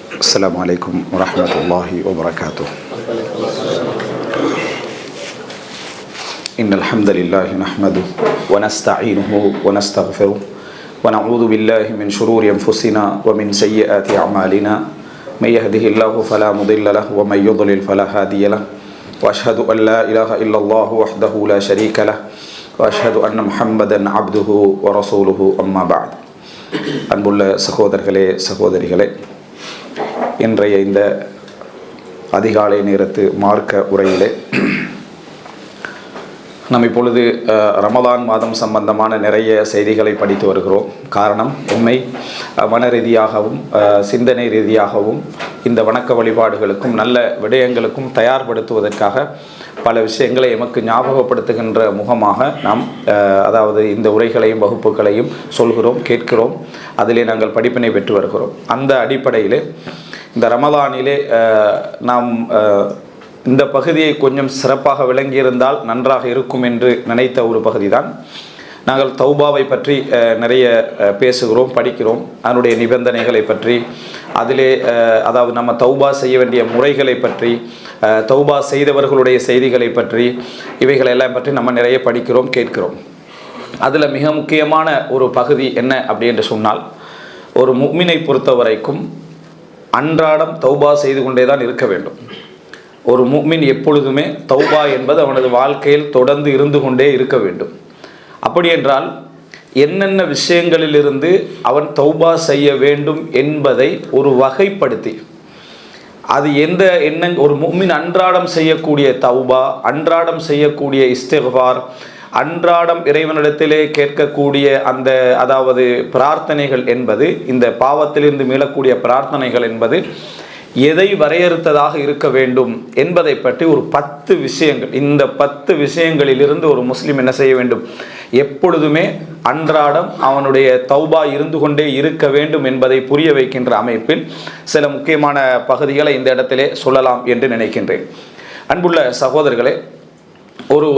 السلام عليكم ورحمة الله وبركاته. إن الحمد لله نحمده ونستعينه ونستغفره ونعوذ بالله من شرور أنفسنا ومن سيئات أعمالنا من يهده الله فلا مضل له ومن يضلل فلا هادي له وأشهد أن لا إله إلا الله وحده لا شريك له وأشهد أن محمدا عبده ورسوله أما بعد. அன்புள்ள சகோதரர்களே சகோதரிகளே, இன்றைய இந்த அதிகாலை நேரத்து மார்க்க உரையிலே நாம் இப்பொழுது ரமலான் மாதம் சம்பந்தமான நிறைய செய்திகளை படித்து வருகிறோம். காரணம், உண்மை மன ரீதியாகவும் சிந்தனை ரீதியாகவும் இந்த வணக்க வழிபாடுகளுக்கும் நல்ல விடயங்களுக்கும் தயார்படுத்துவதற்காக பல விஷயங்களை எமக்கு ஞாபகப்படுத்துகின்ற முகமாக நாம் அதாவது இந்த உரைகளையும் வகுப்புகளையும் சொல்கிறோம், கேட்கிறோம், அதிலே நாங்கள் படிப்பினை பெற்று வருகிறோம். அந்த அடிப்படையிலே இந்த ரமலானிலே நாம் இந்த பகுதியை கொஞ்சம் சிறப்பாக விளங்கியிருந்தால் நன்றாக இருக்கும் என்று நினைத்த ஒரு பகுதி தான். நாங்கள் தௌபாவை பற்றி நிறைய பேசுகிறோம், படிக்கிறோம், அதனுடைய நிபந்தனைகளை பற்றி, அதிலே அதாவது நம்ம தௌபா செய்ய வேண்டிய முறைகளை பற்றி, தௌபா செய்தவர்களுடைய செய்திகளை பற்றி, இவைகளெல்லாம் பற்றி நம்ம நிறைய படிக்கிறோம், கேட்கிறோம். அதில் மிக முக்கியமான ஒரு பகுதி என்ன அப்படி என்று சொன்னால், ஒரு முஃமினை பொறுத்த வரைக்கும் அன்றாடம் தௌபா செய்து கொண்டே தான் இருக்க வேண்டும். ஒரு முஃமின் எப்பொழுதுமே தௌபா என்பது அவனது வாழ்க்கையில் தொடர்ந்து இருந்து கொண்டே இருக்க வேண்டும். அப்படி என்றால் என்னென்ன விஷயங்களிலிருந்து அவன் தௌபா செய்ய வேண்டும் என்பதை ஒரு வகைப்படுத்தி, அது எந்த ஒரு முஃமின் அன்றாடம் செய்யக்கூடிய தௌபா, அன்றாடம் செய்யக்கூடிய இஸ்திக்ஃபார், அன்றாடம் இறைவனிடத்திலே கேட்கக்கூடிய அந்த அதாவது பிரார்த்தனைகள் என்பது, இந்த பாவத்திலிருந்து மீளக்கூடிய பிரார்த்தனைகள் என்பது எதை வரையறுத்ததாக இருக்க வேண்டும் என்பதை பற்றி ஒரு 10 விஷயங்கள், இந்த 10 விஷயங்களிலிருந்து ஒரு முஸ்லிம் என்ன செய்ய வேண்டும், எப்பொழுதுமே அன்றாடம் அவனுடைய தௌபா இருந்து கொண்டே இருக்க வேண்டும் என்பதை புரிய வைக்கின்ற அமைப்பில் சில முக்கியமான பகுதிகளை இந்த இடத்திலே சொல்லலாம் என்று நினைக்கின்றேன். அன்புள்ள சகோதரர்களே, ஒரு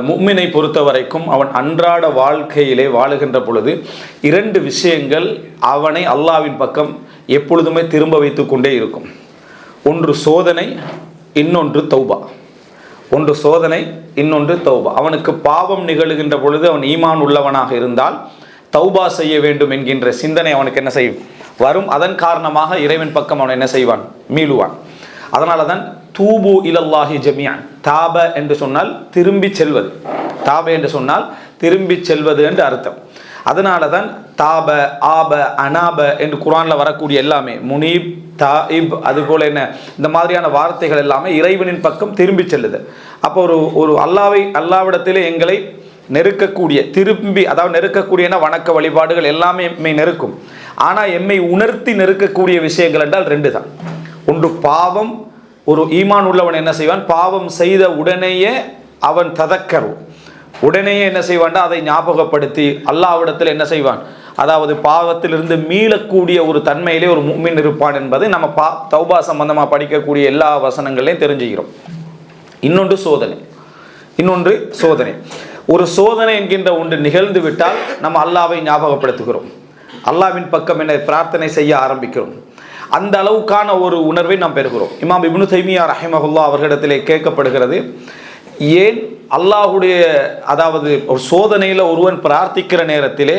முஃமினை பொறுத்த வரைக்கும் அவன் அன்றாட வாழ்க்கையிலே வாழுகின்ற பொழுது 2 விஷயங்கள் அவனை அல்லாஹ்வின் பக்கம் எப்பொழுதுமே திரும்ப வைத்து கொண்டே இருக்கும். ஒன்று சோதனை, இன்னொன்று தௌபா. ஒன்று சோதனை, இன்னொன்று தௌபா. அவனுக்கு பாவம் நிகழுகின்ற பொழுது அவன் ஈமான் உள்ளவனாக இருந்தால் தௌபா செய்ய வேண்டும் என்கின்ற சிந்தனை அவனுக்கு என்ன செய்யும், வரும். அதன் காரணமாக இறைவன் பக்கம் அவன் என்ன செய்வான், மீளுவான். அதனால தான் தூபு இலல்லாஹி ஜமியான், தாப என்று சொன்னால் திரும்பி செல்வது, தாப என்று சொன்னால் திரும்பி செல்வது என்று அர்த்தம். அதனால தான் தாப, ஆப, அனாப என்று குர்ஆனில் வரக்கூடிய எல்லாமே, முனீப், தாயிப், அதுபோல் என்ன இந்த மாதிரியான வார்த்தைகள் எல்லாமே இறைவனின் பக்கம் திரும்பி செல்லுது. அப்போ ஒரு அல்லாவிடத்திலே எங்களை நெருக்கக்கூடிய, திரும்பி அதாவது நெருக்கக்கூடியன வணக்க வழிபாடுகள் எல்லாமே எம்மை நெருக்கும். ஆனால் எம்மை உணர்த்தி நெருக்கக்கூடிய விஷயங்கள் என்றால் 2 தான். ஒன்று பாவம். ஒரு ஈமான் உள்ளவன் என்ன செய்வான், பாவம் செய்த உடனேயே அவன் ததக்கரு, உடனேயே என்ன செய்வான்டா அதை ஞாபகப்படுத்தி அல்லாஹ்விடத்தில் என்ன செய்வான், அதாவது பாவத்திலிருந்து மீளக்கூடிய ஒரு தன்மையிலே ஒரு முஃமின் இருப்பான் என்பதை நம்ம தௌபா சம்பந்தமாக படிக்கக்கூடிய எல்லா வசனங்களையும் தெரிஞ்சுக்கிறோம். இன்னொன்று சோதனை. ஒரு சோதனை என்கின்ற ஒன்று நிகழ்ந்து விட்டால் நம்ம அல்லாஹ்வை ஞாபகப்படுத்துகிறோம், அல்லாஹ்வின் பக்கம் என்ன பிரார்த்தனை செய்ய ஆரம்பிக்கிறோம். அந்த அளவுக்கான ஒரு உணர்வை நாம் பெறுகிறோம். இமாம் இப்னு தைமியா ரஹிமஹுல்லாஹ் அவர்களிடத்திலே கேட்கப்படுகிறது, ஏன் அல்லாஹுடைய அதாவது ஒரு சோதனையில் ஒருவன் பிரார்த்திக்கிற நேரத்திலே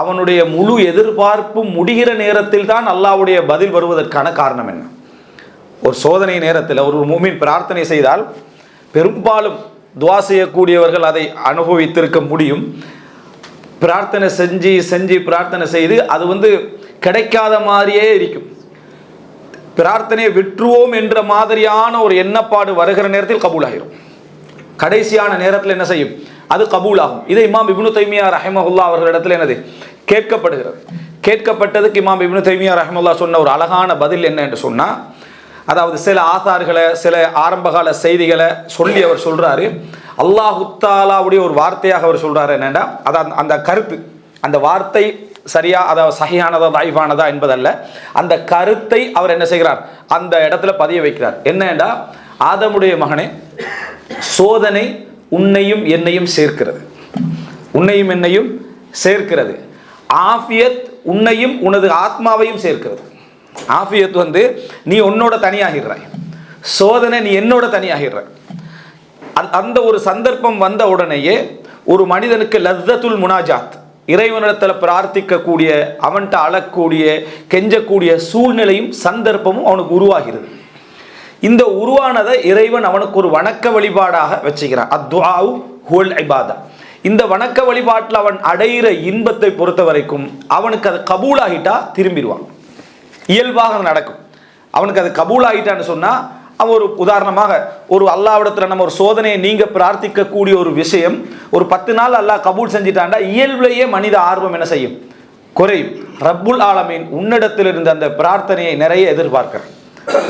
அவனுடைய முழு எதிர்பார்ப்பு முடிகிற நேரத்தில் தான் அல்லாஹ்வுடைய பதில் வருவதற்கான காரணம் என்ன? ஒரு சோதனை நேரத்தில் ஒரு முஃமின் பிரார்த்தனை செய்தால் பெரும்பாலும் துஆ செய்யக்கூடியவர்கள் அதை அனுபவித்திருக்க முடியும். பிரார்த்தனை செஞ்சு பிரார்த்தனை செய்து அது கிடைக்காத மாதிரியே இருக்கும். பிரார்த்தனையை விட்டுருவோம் என்ற மாதிரியான ஒரு எண்ணப்பாடு வருகிற நேரத்தில் கபூலாகிரும். கடைசியான நேரத்தில் என்ன செய்யும், அது கபூலாகும். இதை இமாம் இப்னு தைமியா ரஹிமஹுல்லாஹ் அவர்களிடத்தில் என்னது கேட்கப்படுகிறது. கேட்கப்பட்டதுக்கு இமாம் இப்னு தைமியா ரஹிமஹுல்லாஹ் சொன்ன ஒரு அழகான பதில் என்ன என்று சொன்னால், அதாவது சில ஆசார்களை, சில ஆரம்பகால செய்திகளை சொல்லி அவர் சொல்றாரு. அல்லாஹு தஆலாவுடைய ஒரு வார்த்தையாக அவர் சொல்றாரு என்னன்னா, அதாவது அந்த கருத்து, அந்த வார்த்தை சரியா, அதாவது சஹீஹானதா தாயிஃபானதா என்பதல்ல, அந்த கருத்தை அவர் என்ன செய்கிறார், அந்த இடத்துல பதிய வைக்கிறார். என்னன்னா, ஆதமுடைய மகனே, சோதனை உன்னையும் என்னையும் சேர்க்கிறது, உன்னையும் என்னையும் சேர்க்கிறது. ஆஃபியத் உன்னையும் உனது ஆத்மாவையும் சேர்க்கிறது. ஆஃபியத் வந்து நீ உன்னோட தனியாகிறாய், சோதனை நீ என்னோட தனியாகிற. அந்த ஒரு சந்தர்ப்பம் வந்த உடனேயே ஒரு மனிதனுக்கு லத்தத்துல் முனாஜாத், இறைவனிடத்தில் பிரார்த்திக்கக்கூடிய, அவன்கிட்ட அழக்கூடிய, கெஞ்சக்கூடிய சூழ்நிலையும் சந்தர்ப்பமும் அவனுக்கு உருவாகிறது. இந்த உருவானதை இறைவன் அவனுக்கு ஒரு வணக்க வழிபாடாக வச்சுக்கிறான். அத்வாஉ ஹுவல் இபாதா. இந்த வணக்க வழிபாட்டில் அவன் அடைகிற இன்பத்தை பொறுத்த வரைக்கும் அவனுக்கு அது கபூலாகிட்டா திரும்பிடுவான், இயல்பாக அது நடக்கும். அவனுக்கு அது கபூலாகிட்டான்னு சொன்னால் அவன் ஒரு உதாரணமாக ஒரு அல்லாஹ்விடத்தில் நம்ம ஒரு சோதனையை நீங்கள் பிரார்த்திக்கக்கூடிய ஒரு விஷயம் ஒரு 10 நாள் அல்லாஹ் கபூல் செஞ்சிட்டாண்டா இயல்பிலேயே மனித ஆர்வம் என்ன செய்யும்? குறையும். ரப்புல் ஆலமீன் உன்னிடத்தில் இருந்த அந்த பிரார்த்தனையை நிறைய எதிர்பார்க்கிறான்,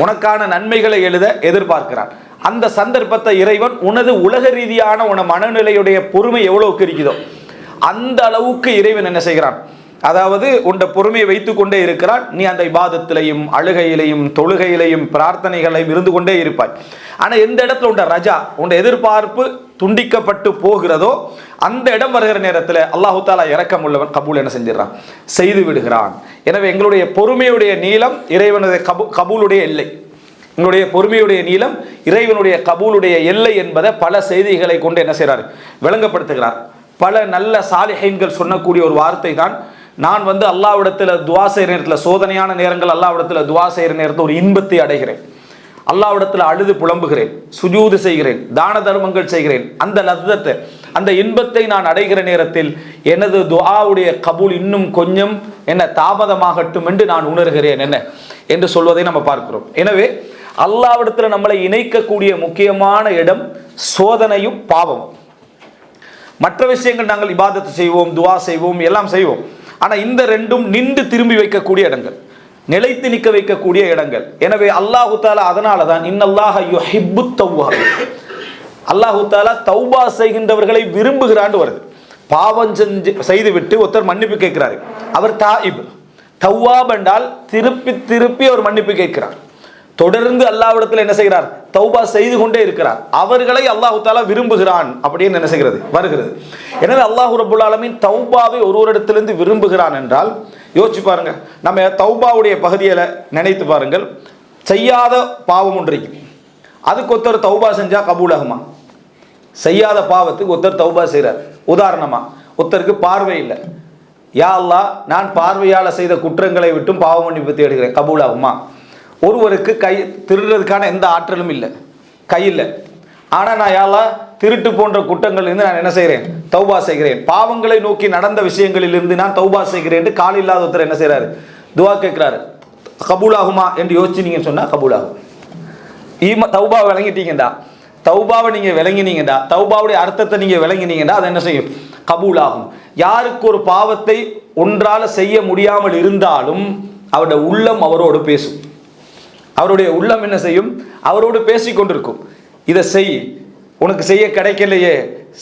உனக்கான நன்மைகளை எழுத எதிர்பார்க்கிறான். அந்த சந்தர்ப்பத்தை இறைவன் உனது உலக ரீதியான உன மனநிலையுடைய பொறுமை எவ்வளவுக்கு இருக்குதோ அந்த அளவுக்கு இறைவன் என்ன செய்கிறான்? அதாவது உண்ட பொறுமையை வைத்து கொண்டே இருக்கிறான். நீ அந்த இபாதத்திலையும் அழுகையிலையும் தொழுகையிலையும் பிரார்த்தனைகளையும் இருந்து கொண்டே இருப்பாய். ஆனால் எந்த இடத்துல உண்ட ரஜா, உண்ட எதிர்பார்ப்பு துண்டிக்கப்பட்டு போகிறதோ அந்த இடம் வருகிற நேரத்தில் அல்லாஹு தாலா இரக்கம் உள்ளவன் கபூல் என்ன செஞ்சிடறான்? செய்து விடுகிறான். எனவே எங்களுடைய பொறுமையுடைய நீளம் இறைவனுடைய கபூலுடைய எல்லை. எங்களுடைய பொறுமையுடைய நீளம் இறைவனுடைய கபூலுடைய எல்லை என்பதை பல செய்திகளை கொண்டு என்ன செய்கிறார்? விளங்கப்படுத்துகிறார். பல நல்ல சாலிஹீன்கள் சொன்னக்கூடிய ஒரு வார்த்தை தான், நான் வந்து அல்லாஹ்விடத்தில் துவா செய்கிற நேரத்தில், சோதனையான நேரங்கள் அல்லாஹ்விடத்தில் துவா செய்கிற நேரத்தில் ஒரு இன்பத்தை அடைகிறேன், அல்லாஹ்விடத்தில் அழுது புலம்புகிறேன், சுஜூது செய்கிறேன், தான தர்மங்கள் செய்கிறேன். அந்த லத்தத்தை, அந்த இன்பத்தை நான் அடைகிற நேரத்தில் எனது துஆவுடைய கபூல் இன்னும் கொஞ்சம் என்ன தாமதமாகட்டும் என்று நான் உணர்கிறேன் என்ன என்று சொல்வதை நம்ம பார்க்கிறோம். எனவே அல்லாஹ்விடத்தில் நம்மளை இணைக்கக்கூடிய முக்கியமான இடம் சோதனையும் பாவமும். மற்ற விஷயங்கள் நாங்கள் இபாதத்து செய்வோம், துவா செய்வோம், எல்லாம் செய்வோம். ஆனால் இந்த ரெண்டும் நின்று திரும்பி வைக்கக்கூடிய இடங்கள், நிலைத்து நிற்க வைக்கக்கூடிய இடங்கள். எனவே அல்லாஹு தாலா அதனால தான் இன்னல்லாஹ யுஹிப்பு தவ்வாப், அல்லாஹு தாலா தௌபா செய்கின்றவர்களை விரும்புகிறான்னு வருது. பாவம் செய்துவிட்டு ஒருத்தர் மன்னிப்பு கேட்கிறாரு, அவர் தாயிப். தவ்வாப் என்றால் திருப்பி திருப்பி அவர் மன்னிப்பு கேட்கிறார், தொடர்ந்து அல்லாஹ்விடத்தில் என்ன செய்கிறார்? தௌபா செய்து கொண்டே இருக்கிறார். அவர்களை அல்லாஹு தாலா விரும்புகிறான் அப்படின்னு என்ன செய்கிறது? வருகிறது. எனவே அல்லாஹ் ரப்புல் ஆலமீன் தௌபாவை ஒருவரிடத்திலிருந்து விரும்புகிறான் என்றால் யோசிச்சு பாருங்க. நம்ம தௌபாவுடைய பகுதியில் நினைத்து பாருங்கள். செய்யாத பாவம் ஒன்று இருக்கு, அதுக்கு ஒருத்தர் தௌபா செஞ்சா கபூலாகுமா? செய்யாத பாவத்துக்கு ஒருத்தர் தௌபா செய்கிறார். உதாரணமா, ஒருத்தருக்கு பார்வை இல்லை, யா அல்லாஹ் நான் பார்வையால் செய்த குற்றங்களை விட்டும் பாவ மன்னிப்பு தேடுகிறேன், கபூலாகுமா? ஒருவருக்கு கை திருடுறதுக்கான எந்த ஆற்றலும் இல்லை, கையில், ஆனால் நான் யாரா திருட்டு போன்ற குற்றங்களிலிருந்து நான் என்ன செய்கிறேன்? தௌபா செய்கிறேன். பாவங்களை நோக்கி நடந்த விஷயங்களிலிருந்து நான் தௌபா செய்கிறேன் என்று கால் இல்லாத ஒருத்தர் என்ன செய்கிறாரு? துவா கேட்குறாரு. கபூலாகுமா என்று யோசிச்சு நீங்கள் சொன்னால் கபூலாகும். தௌபா விளங்கிட்டீங்கடா, தௌபாவை நீங்கள் விளங்கினீங்கடா, தௌபாவுடைய அர்த்தத்தை நீங்கள் விளங்கினீங்கடா, அது என்ன செய்யும்? கபூலாகும். யாருக்கு ஒரு பாவத்தை ஒன்றால் செய்ய முடியாமல் இருந்தாலும் அவருடைய உள்ளம் அவரோடு பேசும். அவருடைய உள்ளம் என்ன செய்யும்? அவரோடு பேசி கொண்டிருக்கும். இதை செய், உனக்கு செய்ய கிடைக்கலையே,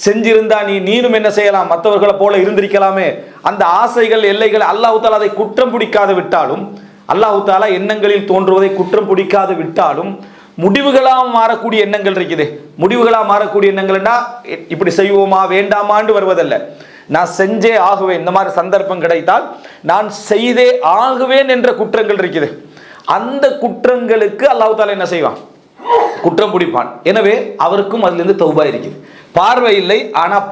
செஞ்சிருந்தா நீனும் என்ன செய்யலாம்? மற்றவர்களை போல இருந்திருக்கலாமே. அந்த ஆசைகள், எல்லைகள் அல்லாஹ் தாலா அதை குற்றம் பிடிக்காது விட்டாலும், அல்லாஹ் தாலா எண்ணங்களில் தோன்றுவதை குற்றம் பிடிக்காது விட்டாலும் முடிவுகளாக மாறக்கூடிய எண்ணங்கள் இருக்குது. முடிவுகளாக மாறக்கூடிய எண்ணங்கள்னா இப்படி செய்வோமா வேண்டாமான்னு வருவதல்ல, நான் செஞ்சே ஆகுவேன், இந்த மாதிரி சந்தர்ப்பம் கிடைத்தால் நான் செய்தே ஆகுவேன் என்ற குற்றங்கள் இருக்குது. அந்த குற்றங்களுக்கு அல்லாஹ் தாலா என்ன செய்வான்? குற்றம் பிடிப்பான். எனவே அவருக்கும் அதிலிருந்து தௌபா இருக்குது. பார்வை இல்லை, ஆனால்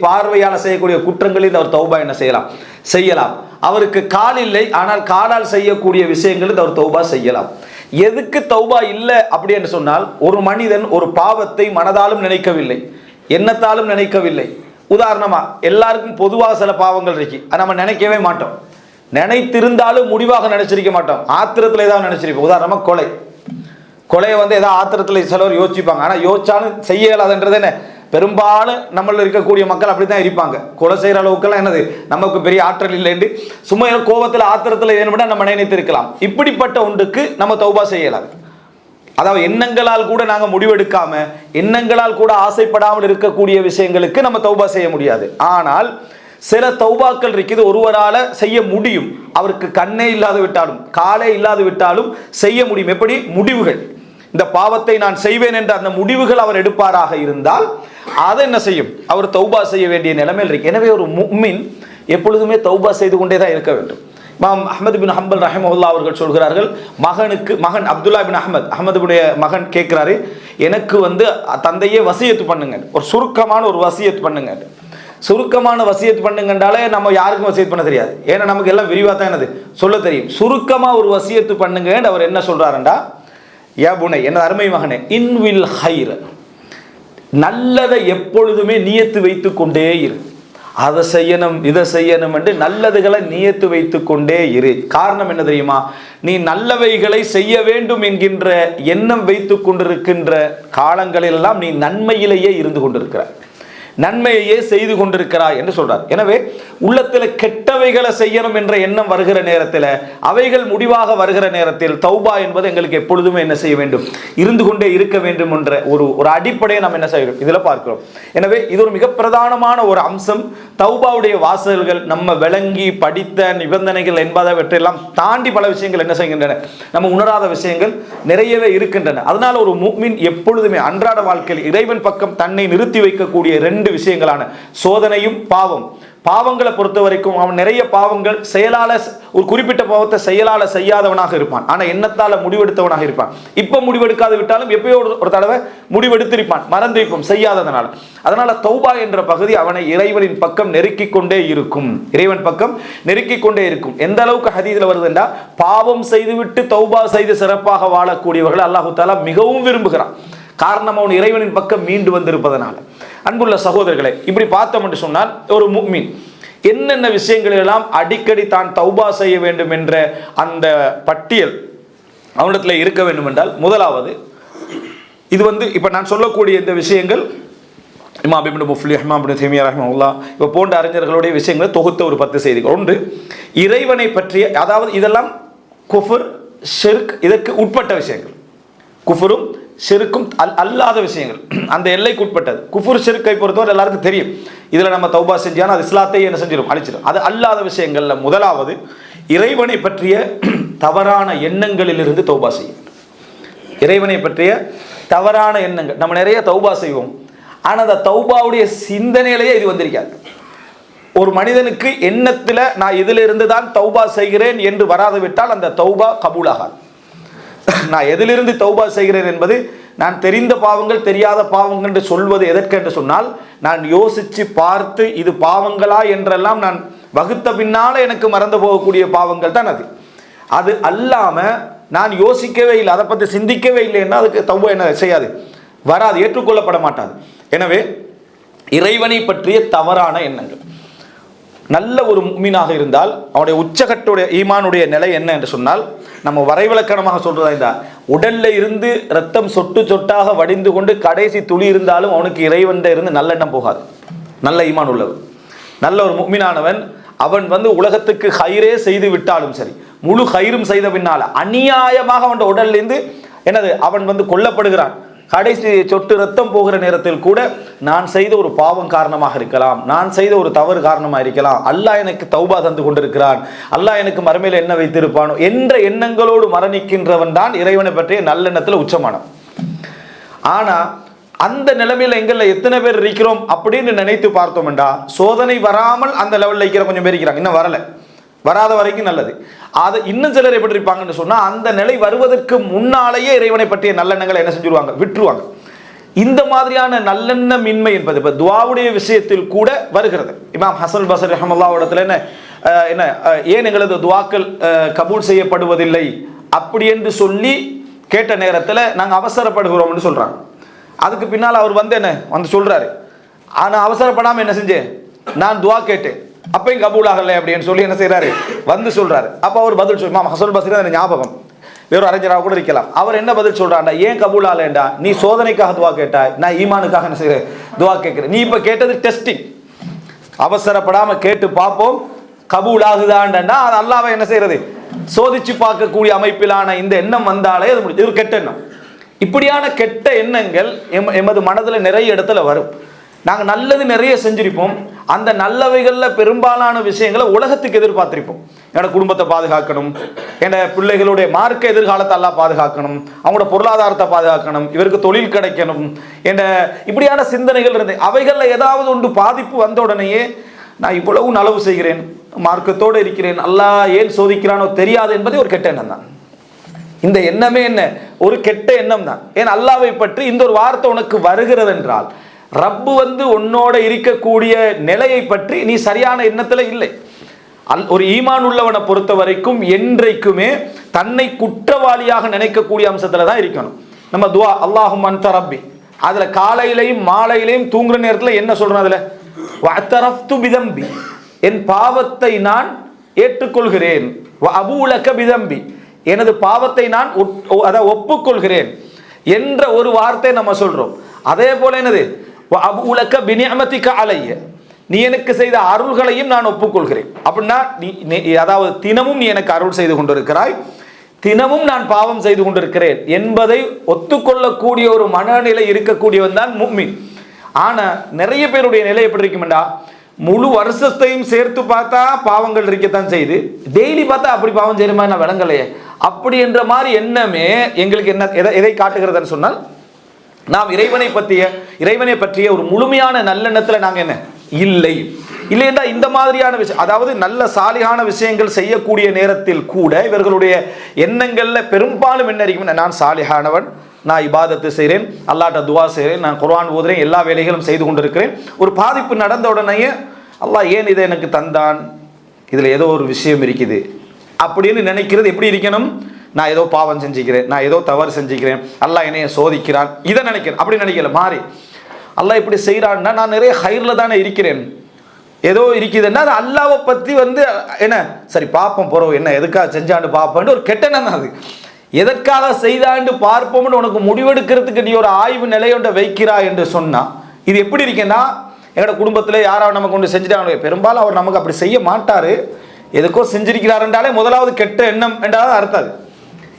பார்வையால் செய்யக்கூடிய குற்றங்களில் அவர் தௌபா என்ன செய்யலாம். அவருக்கு கால் இல்லை, ஆனால் காலால் செய்யக்கூடிய விஷயங்களில் அவர் தௌபா செய்யலாம். எதுக்கு தௌபா இல்லை அப்படி என்று சொன்னால், ஒரு மனிதன் ஒரு பாவத்தை மனதாலும் நினைக்கவில்லை, எண்ணத்தாலும் நினைக்கவில்லை. உதாரணமா எல்லாருக்கும் பொதுவாக சில பாவங்கள் இருக்கு, நம்ம நினைக்கவே மாட்டோம். நினைத்திருந்தாலும் முடிவாக நினைச்சிருக்க மாட்டோம், ஆத்திரத்தில் ஏதாவது நினைச்சிருப்போம். உதாரணமா கொலையை வந்து ஏதாவது ஆத்திரத்தில் சிலவர் யோசிப்பாங்க, ஆனால் யோசிச்சாலும் செய்ய இயலாதுன்றது என்ன, பெரும்பாலும் நம்மள இருக்கக்கூடிய மக்கள் அப்படி தான் இருப்பாங்க. கொலை செய்கிற அளவுக்குலாம் என்னது நமக்கு பெரிய ஆற்றல் இல்லைன்னு சும்மா கோபத்தில் ஆத்திரத்தில் ஏற்பட நம்ம நினைத்திருக்கலாம். இப்படிப்பட்ட ஒன்றுக்கு நம்ம தௌபா செய்யலாம். அதாவது எண்ணங்களால் கூட நாங்கள் முடிவெடுக்காம, எண்ணங்களால் கூட ஆசைப்படாமல் இருக்கக்கூடிய விஷயங்களுக்கு நம்ம தௌபா செய்ய முடியாது. ஆனால் சில தௌபாக்கள் இருக்குது, ஒருவரால் செய்ய முடியும். அவருக்கு கண்ணே இல்லாது விட்டாலும், காலே இல்லாது விட்டாலும் செய்ய முடியும். எப்படி? முடிவுகள். இந்த பாவத்தை நான் செய்வேன் என்ற அந்த முடிவுகள் அவர் எடுப்பாராக இருந்தால் அதை என்ன செய்யும்? அவர் தௌபா செய்ய வேண்டிய நிலைமையில் இருக்கு. எனவே ஒரு முஃமின் எப்பொழுதுமே தௌபா செய்து கொண்டே தான் இருக்க வேண்டும். இமாம் அஹ்மத் பின் ஹம்பல் ரஹிமஹுல்லாஹ் அவர்கள் சொல்கிறார்கள், மகன் அப்துல்லா பின் அஹ்மதுடைய மகன் கேட்கிறாரு, எனக்கு தந்தையே வசியத்து பண்ணுங்க, ஒரு சுருக்கமான ஒரு வசியத்து பண்ணுங்க. சுருக்கமான வசியத்து பண்ணுங்கன்றாலே நம்ம யாருக்கும் வசியத்து பண்ண தெரியாது, ஏன்னா நமக்கு எல்லாம் விரிவாக தான் என்னது சொல்ல தெரியும். சுருக்கமாக ஒரு வசியத்து பண்ணுங்க. அவர் என்ன சொல்றாருண்டா, யா புனை, எனது அருமை மகனே, இன்வில் ஹைர், நல்லதை எப்பொழுதுமே நியத்து வைத்து கொண்டே இரு. அதை செய்யணும் இதை செய்யணும் என்று நல்லதுகளை நியத்து வைத்து கொண்டே இரு. காரணம் என்ன தெரியுமா? நீ நல்லவைகளை செய்ய வேண்டும் என்கின்ற எண்ணம் வைத்து கொண்டிருக்கின்ற காலங்களிலெல்லாம் நீ நன்மையிலேயே இருந்து கொண்டிருக்கிறாய், நன்மையையே செய்து கொண்டிருக்கிறாய் என்று சொல்றார். எனவே உள்ளத்தில் கெட்டவைகளை செய்யணும் என்ற எண்ணம் வருகிற நேரத்தில், அவைகள் முடிவாக வருகிற நேரத்தில் தௌபா என்பது எங்களுக்கு எப்பொழுதுமே என்ன செய்ய வேண்டும், இருந்து கொண்டே இருக்க வேண்டும் என்ற ஒரு அடிப்படையை நாம் என்ன செய்கிறோம் இதில் பார்க்கிறோம். எனவே இது ஒரு மிக பிரதானமான ஒரு அம்சம். தௌபாவுடைய வாசல்கள் நம்ம விளங்கி படித்த நிபந்தனைகள் என்பதவற்றையெல்லாம் தாண்டி பல விஷயங்கள் என்ன செய்கின்றன, நம்ம உணராத விஷயங்கள் நிறையவே இருக்கின்றன. அதனால ஒரு முஃமின் எப்பொழுதுமே அன்றாட வாழ்க்கையில் இறைவன் பக்கம் தன்னை நிறுத்தி வைக்கக்கூடிய ரெண்டு விஷயங்களான சோதனையும் பாவங்களை பொறுத்த வரைக்கும் அவன் நிறைய பாவங்கள் செயலால, ஒரு குறிப்பிட்ட பாவத்தை செயலால செய்யாதவனாக இருப்பான், ஆனா எண்ணத்தால முடிவெடுத்தவனாக இருப்பான். இப்ப முடிவெடுக்காது விட்டாலும் எப்பயோ ஒரு தடவை முடிவெடுத்திருப்பான், மறந்து வைப்போம் செய்யாததனால. அதனால தௌபா என்ற பகுதி அவனை இறைவனின் பக்கம் நெருக்கிக் கொண்டே இருக்கும், இறைவன் பக்கம் நெருக்கிக் கொண்டே இருக்கும். எந்த அளவுக்கு ஹதீஸ்ல வருதுன்னா, பாவம் செய்துவிட்டு தௌபா செய்து சிறப்பாக வாழக்கூடியவர்கள் அல்லாஹு தஆலா மிகவும் விரும்புகிறான். காரணம் அவன் இறைவனின் பக்கம் மீண்டு வந்திருப்பதனால. அன்புள்ள சகோதரர்களை, இப்படி பார்த்தோம் என்று சொன்னால் ஒரு முஃமின் என்னென்ன விஷயங்கள் எல்லாம் அடிக்கடி தான் தௌபா செய்ய வேண்டும் என்ற அந்த பட்டியல் அவனிடத்தில் இருக்க வேண்டும் என்றால், முதலாவது இது இப்போ நான் சொல்லக்கூடிய இந்த விஷயங்கள் இமாம் இப்னு முஃப்லிஹ், இமாம் இப்னு தைமிய்யா ரஹிமஹுல்லாஹ் இப்போ போன்ற அறிஞர்களுடைய விஷயங்களை தொகுத்த ஒரு 10 செய்திகள். ஒன்று, இறைவனை பற்றிய, அதாவது இதெல்லாம் குஃபர் ஷிர்க் இதற்கு உட்பட்ட விஷயங்கள், குஃபரும் ஷிர்க்கும் அல்லாத விஷயங்கள், அந்த எல்லைக்கு உட்பட்டது. குஃபுர் ஷிர்க்கை பொறுத்தவரை எல்லாருக்கும் தெரியும், இதில் நம்ம தௌபா செஞ்சாலும் அது இஸ்லாத்தை என்ன செஞ்சிடும், அழிச்சிடும். அது அல்லாத விஷயங்கள்ல முதலாவது இறைவனை பற்றிய தவறான எண்ணங்களிலிருந்து தௌபா செய்யும். இறைவனை பற்றிய தவறான எண்ணங்கள், நம்ம நிறைய தௌபா செய்வோம், ஆனால் அந்த தௌபாவுடைய சிந்தனையிலேயே இது வந்திருக்காது. ஒரு மனிதனுக்கு எண்ணத்தில் நான் இதிலிருந்து தான் தௌபா செய்கிறேன் என்று வராது விட்டால் அந்த தௌபா கபூலாகாது. நான் எதிலிருந்து தௌபா செய்கிறேன் என்பது, நான் தெரிந்த பாவங்கள் தெரியாத பாவங்கள் என்று சொல்வது எதற்கு என்று சொன்னால், நான் யோசித்து பார்த்து இது பாவங்களா என்றெல்லாம் நான் வகுத்த பின்னால எனக்கு மறந்து போகக்கூடிய பாவங்கள் தான் அது. அது அல்லாம நான் யோசிக்கவே இல்லை, அதை பற்றி சிந்திக்கவே இல்லைன்னா அதுக்கு தௌபா என்ன செய்யாது, வராது, ஏற்றுக்கொள்ளப்பட மாட்டாது. எனவே இறைவனை பற்றிய தவறான எண்ணங்கள், நல்ல ஒரு முஃமினாக இருந்தால் அவனுடைய உச்சகட்டுடைய ஈமானுடைய நிலை என்ன என்று சொன்னால், நம்ம வரைவிலக்கணமாக சொல்றதா இந்த உடல்ல இருந்து ரத்தம் சொட்டு சொட்டாக வடிந்து கொண்டு கடைசி துளி இருந்தாலும் அவனுக்கு இறைவன்ட இருந்து நல்லெண்ணம் போகாது. நல்ல ஈமான் உள்ளவன், நல்ல ஒரு முஃமினானவன், அவன் உலகத்துக்கு ஹைரே செய்து விட்டாலும் சரி, முழு ஹைரும் செய்த பின்னால அநியாயமாக அவன் உடல்ல இருந்து என்னது அவன் கொல்லப்படுகிறான், கடைசி சொட்டு ரத்தம் போகிற நேரத்தில் கூட நான் செய்த ஒரு பாவம் காரணமாக இருக்கலாம், நான் செய்த ஒரு தவறு காரணமாக இருக்கலாம், அல்லாஹ் எனக்கு தௌபா தந்து கொண்டிருக்கிறான், அல்லாஹ் எனக்கு மறுமையில் என்ன வைத்திருப்பானோ என்ற எண்ணங்களோடு மரணிக்கின்றவன் தான் இறைவனை பற்றிய நல்லெண்ணத்தில் உச்சமானவன். ஆனா அந்த நிலைமையில எங்கள்ல எத்தனை பேர் இருக்கிறோம் அப்படின்னு நினைத்து பார்த்தோம்டா, சோதனை வராமல் அந்த லெவலில் இருக்கிற கொஞ்சம் பேர் இருக்கிறாங்க, இன்னும் வரல, வராத வரைக்கும் நல்லது. அது இன்னும் சிலர் எப்படி இருப்பாங்கன்னு சொன்னா, அந்த நிலை வருவதற்கு முன்னாலேயே இறைவனை பற்றிய நல்லெண்ணங்களை என்ன செஞ்சுருவாங்க, விட்டுருவாங்க. இந்த மாதிரியான நல்லெண்ணமின்மை என்பது இப்ப துஆவுடைய விஷயத்தில் கூட வருகிறது. இமாம் ஹஸன் பஸ்ரி ரஹ்மத்துல்லாஹி இடத்துல என்ன ஏன் எங்களது துஆக்கள் கபூல் செய்யப்படுவதில்லை அப்படி என்று சொல்லி கேட்ட நேரத்தில் நாங்கள் அவசரப்படுகிறோம்னு சொல்றாங்க. அதுக்கு பின்னால் அவர் என்ன சொல்றாரு, ஆனா அவசரப்படாம என்ன செஞ்சேன், நான் துஆ கேட்டேன், அப்பயும் கபூல் ஆகலை அப்படின்னு சொல்லி என்ன செய்யறாரு, சொல்றாரு. அப்ப அவர் பதில் சொல்லுமா, ஹஸன் பஸ்ரி ஞாபகம், வேற அறிஞராக கூட இருக்கலாம். அவர் என்ன பதில் சொல்றாண்டா, ஏன் கபூல் ஆகலைண்டா, நீ சோதனைக்காக துவா கேட்டாய், நான் ஈமானுக்காக என்ன செய்யறேன், துவா கேட்கிறேன். நீ இப்ப கேட்டது டெஸ்டிங், அவசரப்படாம கேட்டு பார்ப்போம் கபூல் ஆகுதாண்டா, அது அல்லாஹ்வை என்ன செய்யறது, சோதிச்சு பார்க்கக்கூடிய அமைப்பிலான இந்த எண்ணம் வந்தாலே அது முடிஞ்சு. ஒரு கெட்ட எண்ணம். இப்படியான கெட்ட எண்ணங்கள் எமது மனதில் நிறைய இடத்துல வரும். நாங்கள் நல்லது நிறைய செஞ்சிருப்போம், அந்த நல்லவைகளில் பெரும்பாலான விஷயங்களை உலகத்துக்கு எதிர்பார்த்திருப்போம். என்னோட குடும்பத்தை பாதுகாக்கணும், என்னோட பிள்ளைகளுடைய மார்க்க எதிர்காலத்தை எல்லாம் பாதுகாக்கணும், அவங்களோட பொருளாதாரத்தை பாதுகாக்கணும், இவருக்கு தொழில் கிடைக்கணும் என்ற இப்படியான சிந்தனைகள் இருந்து அவைகளில் ஏதாவது ஒன்று பாதிப்பு வந்த உடனேயே நான் இவ்வளவு நலவு செய்கிறேன், மார்க்கத்தோடு இருக்கிறேன், அல்லாஹ் ஏன் சோதிக்கிறானோ தெரியாது என்பதே ஒரு கெட்ட எண்ணம் தான். இந்த எண்ணமே என்ன? ஒரு கெட்ட எண்ணம் தான். ஏன் அல்லாஹ்வை பற்றி இந்த ஒரு வார்த்தை உனக்கு வருகிறது என்றால் ரப்பு உன்னோட இருக்கக்கூடிய நிலையை பற்றி நீ சரியான எண்ணத்துல இல்லை. ஒரு ஈமான் உள்ளவனை பொறுத்த வரைக்கும் என்றைக்குமே தன்னை குற்றவாளியாக நினைக்கக்கூடிய அம்சத்துல தான் இருக்கணும். நம்ம துவா அல்லாஹும் அன்த ரப்பி, அதுல காலையிலையும் மாலையிலையும் தூங்குற நேரத்தில் என்ன சொல்றோம்? அதுல வஅத்தரஃப்து பிதம்பி, என் பாவத்தை நான் ஏற்றுக்கொள்கிறேன். வஅபூலக பிதம்பி, எனது பாவத்தை நான் ஒப்புக்கொள்கிறேன் என்ற ஒரு வார்த்தை நம்ம சொல்றோம். அதே போல என்னது? வஅபூலக பினிஅமதிக அலைய, நீ எனக்கு செய்த அருள்களையும் நான் ஒப்புக்கொள்கிறேன். அப்படின்னா நீ அதாவது தினமும் நீ எனக்கு அருள் செய்து கொண்டிருக்கிறாய், தினமும் நான் பாவம் செய்து கொண்டிருக்கிறேன் என்பதை ஒத்துக்கொள்ளக்கூடிய ஒரு மனநிலை இருக்கக்கூடியவன் தான் முஃமின். ஆனா நிறைய பேருடைய நிலை எப்படி இருக்குமெண்டா, முழு வருஷத்தையும் சேர்த்து பார்த்தா பாவங்கள் இருக்கத்தான் செய்து, டெய்லி பார்த்தா அப்படி பாவம் செய்யற மாதிரி நான் விளங்கலையே அப்படி என்ற மாதிரி எண்ணமே எங்களுக்கு என்ன எதை காட்டுகிறதுன்னு சொன்னால், நாம் இறைவனை பற்றிய ஒரு முழுமையான நல்லெண்ணத்துல நாங்க என்ன இல்லை இல்லையா இந்த மாதிரியான விஷயம், அதாவது நல்ல சாலிகான விஷயங்கள் செய்யக்கூடிய நேரத்தில் கூட இவர்களுடைய எண்ணங்கள்ல பெரும்பாலும் என்ன இருக்கும்? நான் சாலிகானவன், நான் இபாதத்து செய்கிறேன், அல்லாஹ்ட்ட துவா செய்கிறேன், நான் குர்ஆன் ஓதுறேன், எல்லா வேலைகளும் செய்து கொண்டிருக்கிறேன். ஒரு பாதிப்பு நடந்த உடனேயே அல்லாஹ் ஏன் இதை எனக்கு தந்தான், இதுல ஏதோ ஒரு விஷயம் இருக்குது அப்படின்னு நினைக்கிறது எப்படி இருக்கணும்? நான் ஏதோ பாவம் செஞ்சுக்கிறேன், நான் ஏதோ தவறு செஞ்சுக்கிறேன், அல்லாஹ் என்னைய சோதிக்கிறான், இதை நினைக்கிறேன். அப்படி நினைக்கல, மாறி அல்லாஹ் இப்படி செய்கிறான்னா நான் நிறைய ஹைர்ல தானே இருக்கிறேன், ஏதோ இருக்குதுன்னா அது அல்லாஹ்வை பற்றி என்ன சரி பார்ப்போம் போறோம், என்ன எதுக்காக செஞ்சாண்டு பார்ப்போம்னு ஒரு கெட்டணம் அது. எதற்காக செய்தாண்டு பார்ப்போம்னு உனக்கு முடிவெடுக்கிறதுக்கு நீ ஒரு ஆய்வு நிலையொன்றை வைக்கிறா என்று சொன்னா இது எப்படி இருக்கேன்னா, எங்களோட குடும்பத்தில் யாராவது நமக்கு கொண்டு செஞ்சுட்டாங்க, பெரும்பாலும் அவர் நமக்கு அப்படி செய்ய மாட்டாரு, எதுக்கோ செஞ்சிருக்கிறார் என்றாலே முதலாவது கெட்ட எண்ணம் என்றால் அர்த்தம்.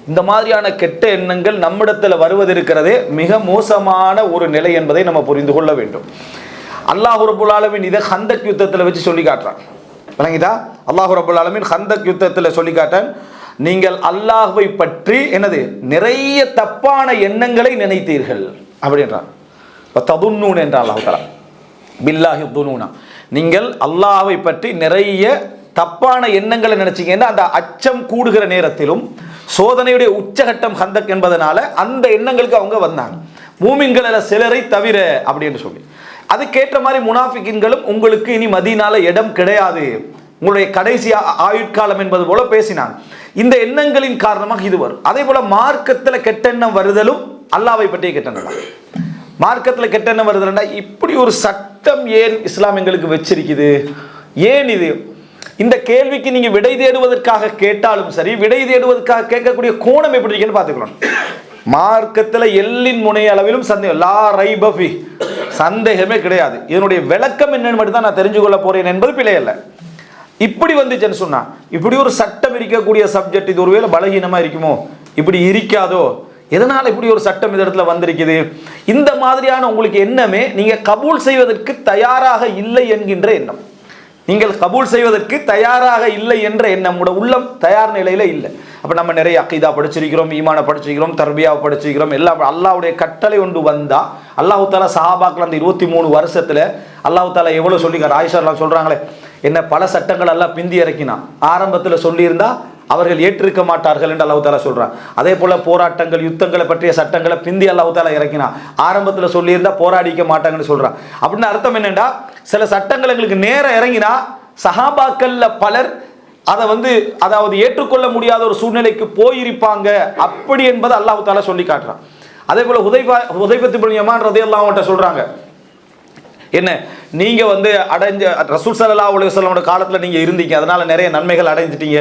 இந்த மாதிரியான கெட்ட எண்ணங்கள் நம்மிடத்தில் வருவது இருக்கிறதே மிக மோசமான ஒரு நிலை என்பதை நம்ம புரிந்து கொள்ள வேண்டும். அல்லாஹ் ரப்புல் ஆலமீன் இதை ஹந்தக் யுத்தத்தில் வச்சு சொல்லி காட்டுறான். விளங்கிதா? அல்லாஹ் ரப்புல் ஆலமீன் ஹந்தக் யுத்தத்தில் சொல்லி காட்டான், நீங்கள் அல்லாஹ்வை பற்றி என்னது நிறைய தப்பான எண்ணங்களை நினைத்தீர்கள் அப்படின்றான். ததுன்னூன் என்றான் அல்லாஹ் தஆலா, பில்லாஹி துனூனா, நீங்கள் அல்லாஹ்வை பற்றி நிறைய தப்பான எண்ணங்களை நினைச்சீங்கன்னா அந்த அச்சம் கூடுகிற நேரத்திலும் சோதனையுடைய உச்சகட்டம் ஹந்தக் என்பதனால அந்த எண்ணங்களுக்கு அவங்க வந்தாங்க. மூமின்கள் சிலரை தவிர அப்படின்னு சொல்லி அதுக்கேற்ற மாதிரி முனாஃபிக்கின்களும் உங்களுக்கு இனி மதீனால இடம் கிடையாது, உங்களுடைய கடைசி ஆயுட்காலம் என்பது போல பேசினாங்க. இந்த எண்ணங்களின் காரணமாக இது வரும். அதே போல மார்க்கத்தில் கெட்டெண்ணம் வருதலும் அல்லாஹ்வை பற்றிய கெட்டெண்ணம் தான். மார்க்கத்தில் கெட்டெண்ணம் வருதுன்னா இப்படி ஒரு சட்டம் ஏன் இஸ்லாம் எங்களுக்கு வச்சிருக்குது, ஏன் இது? இந்த கேள்விக்கு நீங்க விடை தேடுவதற்காக கேட்டாலும் சரி, விடை தேடுவதற்காக கேட்கக்கூடிய கோணம் எப்படி இருக்குன்னு பார்த்துக்கலாம். மார்க்கத்தில் எல்லின் முனைய அளவிலும் சந்தேகம், லா ரைப ஃபீ, சந்தேகமே கிடையாது. இதனுடைய விளக்கம் என்னன்னு மட்டும் தான் நான் தெரிஞ்சு கொள்ள போறேன் என்பது பிழை அல்ல. இப்படி வந்துச்சுன்னு சொன்னா, இப்படி ஒரு சட்டம் இருக்கக்கூடிய சப்ஜெக்ட் இது ஒருவேளை பலகீனமா இருக்குமோ, இப்படி இருக்காதோ, எதனால இப்படி ஒரு சட்டம் இந்த இடத்துல வந்திருக்குது, இந்த மாதிரியான உங்களுக்கு எண்ணமே நீங்க கபூல் செய்வதற்கு தயாராக இல்லை என்கின்ற எண்ணம். நீங்கள் கபூல் செய்வதற்கு தயாராக இல்லை என்ற எண்ணம் உள்ளம் தயார் நிலையில இல்லை. அப்ப நம்ம நிறைய அக்கீதா படிச்சிருக்கிறோம், ஈமான படிச்சிருக்கிறோம், தர்பியாவை படிச்சிருக்கிறோம், எல்லாம் அல்லாஹ்வுடைய கட்டளை ஒன்று வந்தா அல்லாஹ் தஆலா சஹாபாக்கள் அந்த 23 வருஷத்துல அல்லாஹ் தஆலா எவ்வளவு சொல்லிக்கிறார். ஆயிஷா எல்லாம் சொல்றாங்களே, என்ன பல சட்டங்கள் எல்லாம் பிந்தி இறக்கினா, ஆரம்பத்தில் சொல்லியிருந்தா அவர்கள் ஏற்றிருக்க மாட்டார்கள் என்று அல்லாஹ் தஆலா சொல்றான். அதே போல போராட்டங்கள் யுத்தங்களை பற்றிய சட்டங்களை பிந்தி அல்லாஹ் தஆலா இறக்கினா, ஆரம்பத்தில் சொல்லியிருந்தா போராடிக்க மாட்டாங்கன்னு சொல்றான். அப்படின்னு அர்த்தம் என்னன்னா, சில சட்டங்கள் எங்களுக்கு நேரம் இறங்கினா சஹாபாக்கள்ல பலர் அதை அதாவது ஏற்றுக்கொள்ள முடியாத ஒரு சூழ்நிலைக்கு போயிருப்பாங்க அப்படி என்பதை அல்லாஹ் தஆலா சொல்லி காட்டுறான். அதே போல ஹுதைஃபா இப்னு யமான் ரலியல்லாஹு அன்ஹு சொல்றாங்க, என்ன நீங்க அடைஞ்ச ரசூல் ஸல்லல்லாஹு அலைஹி வஸல்லமோட காலத்துல நீங்க இருந்தீங்க, அதனால நிறைய நன்மைகள் அடைஞ்சிட்டீங்க,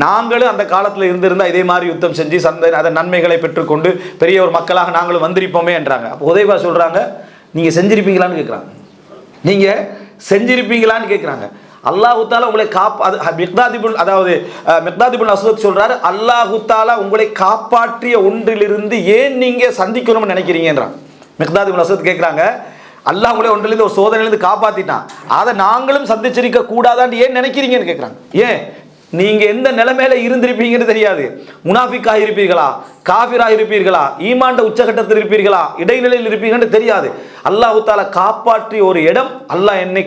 நாங்களும் அந்த காலத்துல இருந்திருந்தா இதே மாதிரி யுத்தம் செஞ்சு அந்த நன்மைகளை பெற்றுக்கொண்டு பெரிய ஒரு மக்களாக நாங்களும் வந்திருப்போமே என்றாங்க. அப்போ ஹுதைஃபா சொல்றாங்க, நீங்க செஞ்சிருப்பீங்களான்னு கேட்குறாங்க, நீங்க செஞ்சிருப்பீங்களான்னு கேட்குறாங்க. அல்லாஹு தாலா உங்களை மிக்தாத் இப்னு அஸ்வத் சொல்றாரு, அல்லாஹு தாலா உங்களை காப்பாற்றிய ஒன்றிலிருந்து ஏன் நீங்க சந்திக்கணும்னு நினைக்கிறீங்கன்றான். மிக்தாத் இப்னு அஸ்வத் கேட்குறாங்க, அல்லாஹ் உங்களை ஒன்றிலிருந்து ஒரு சோதனையிலிருந்து காப்பாத்திட்டான், அதை நாங்களும் சந்திச்சிருக்க கூடாதான்னு ஏன் நினைக்கிறீங்கன்னு கேட்குறாங்க. ஏன் நீங்க எந்த நிலைமையில இருந்திருப்பீங்கன்னு தெரியாது, முனாஃபிக்காக இருப்பீர்களா, காஃபிராக இருப்பீர்களா, ஈமான்ட உச்சகட்டத்தில் இருப்பீர்களா, இடைநிலையில் இருப்பீங்கன்னு தெரியாது. அல்லாஹு தாலா காப்பாற்றிய ஒரு இடம், அல்லாஹ் என்னை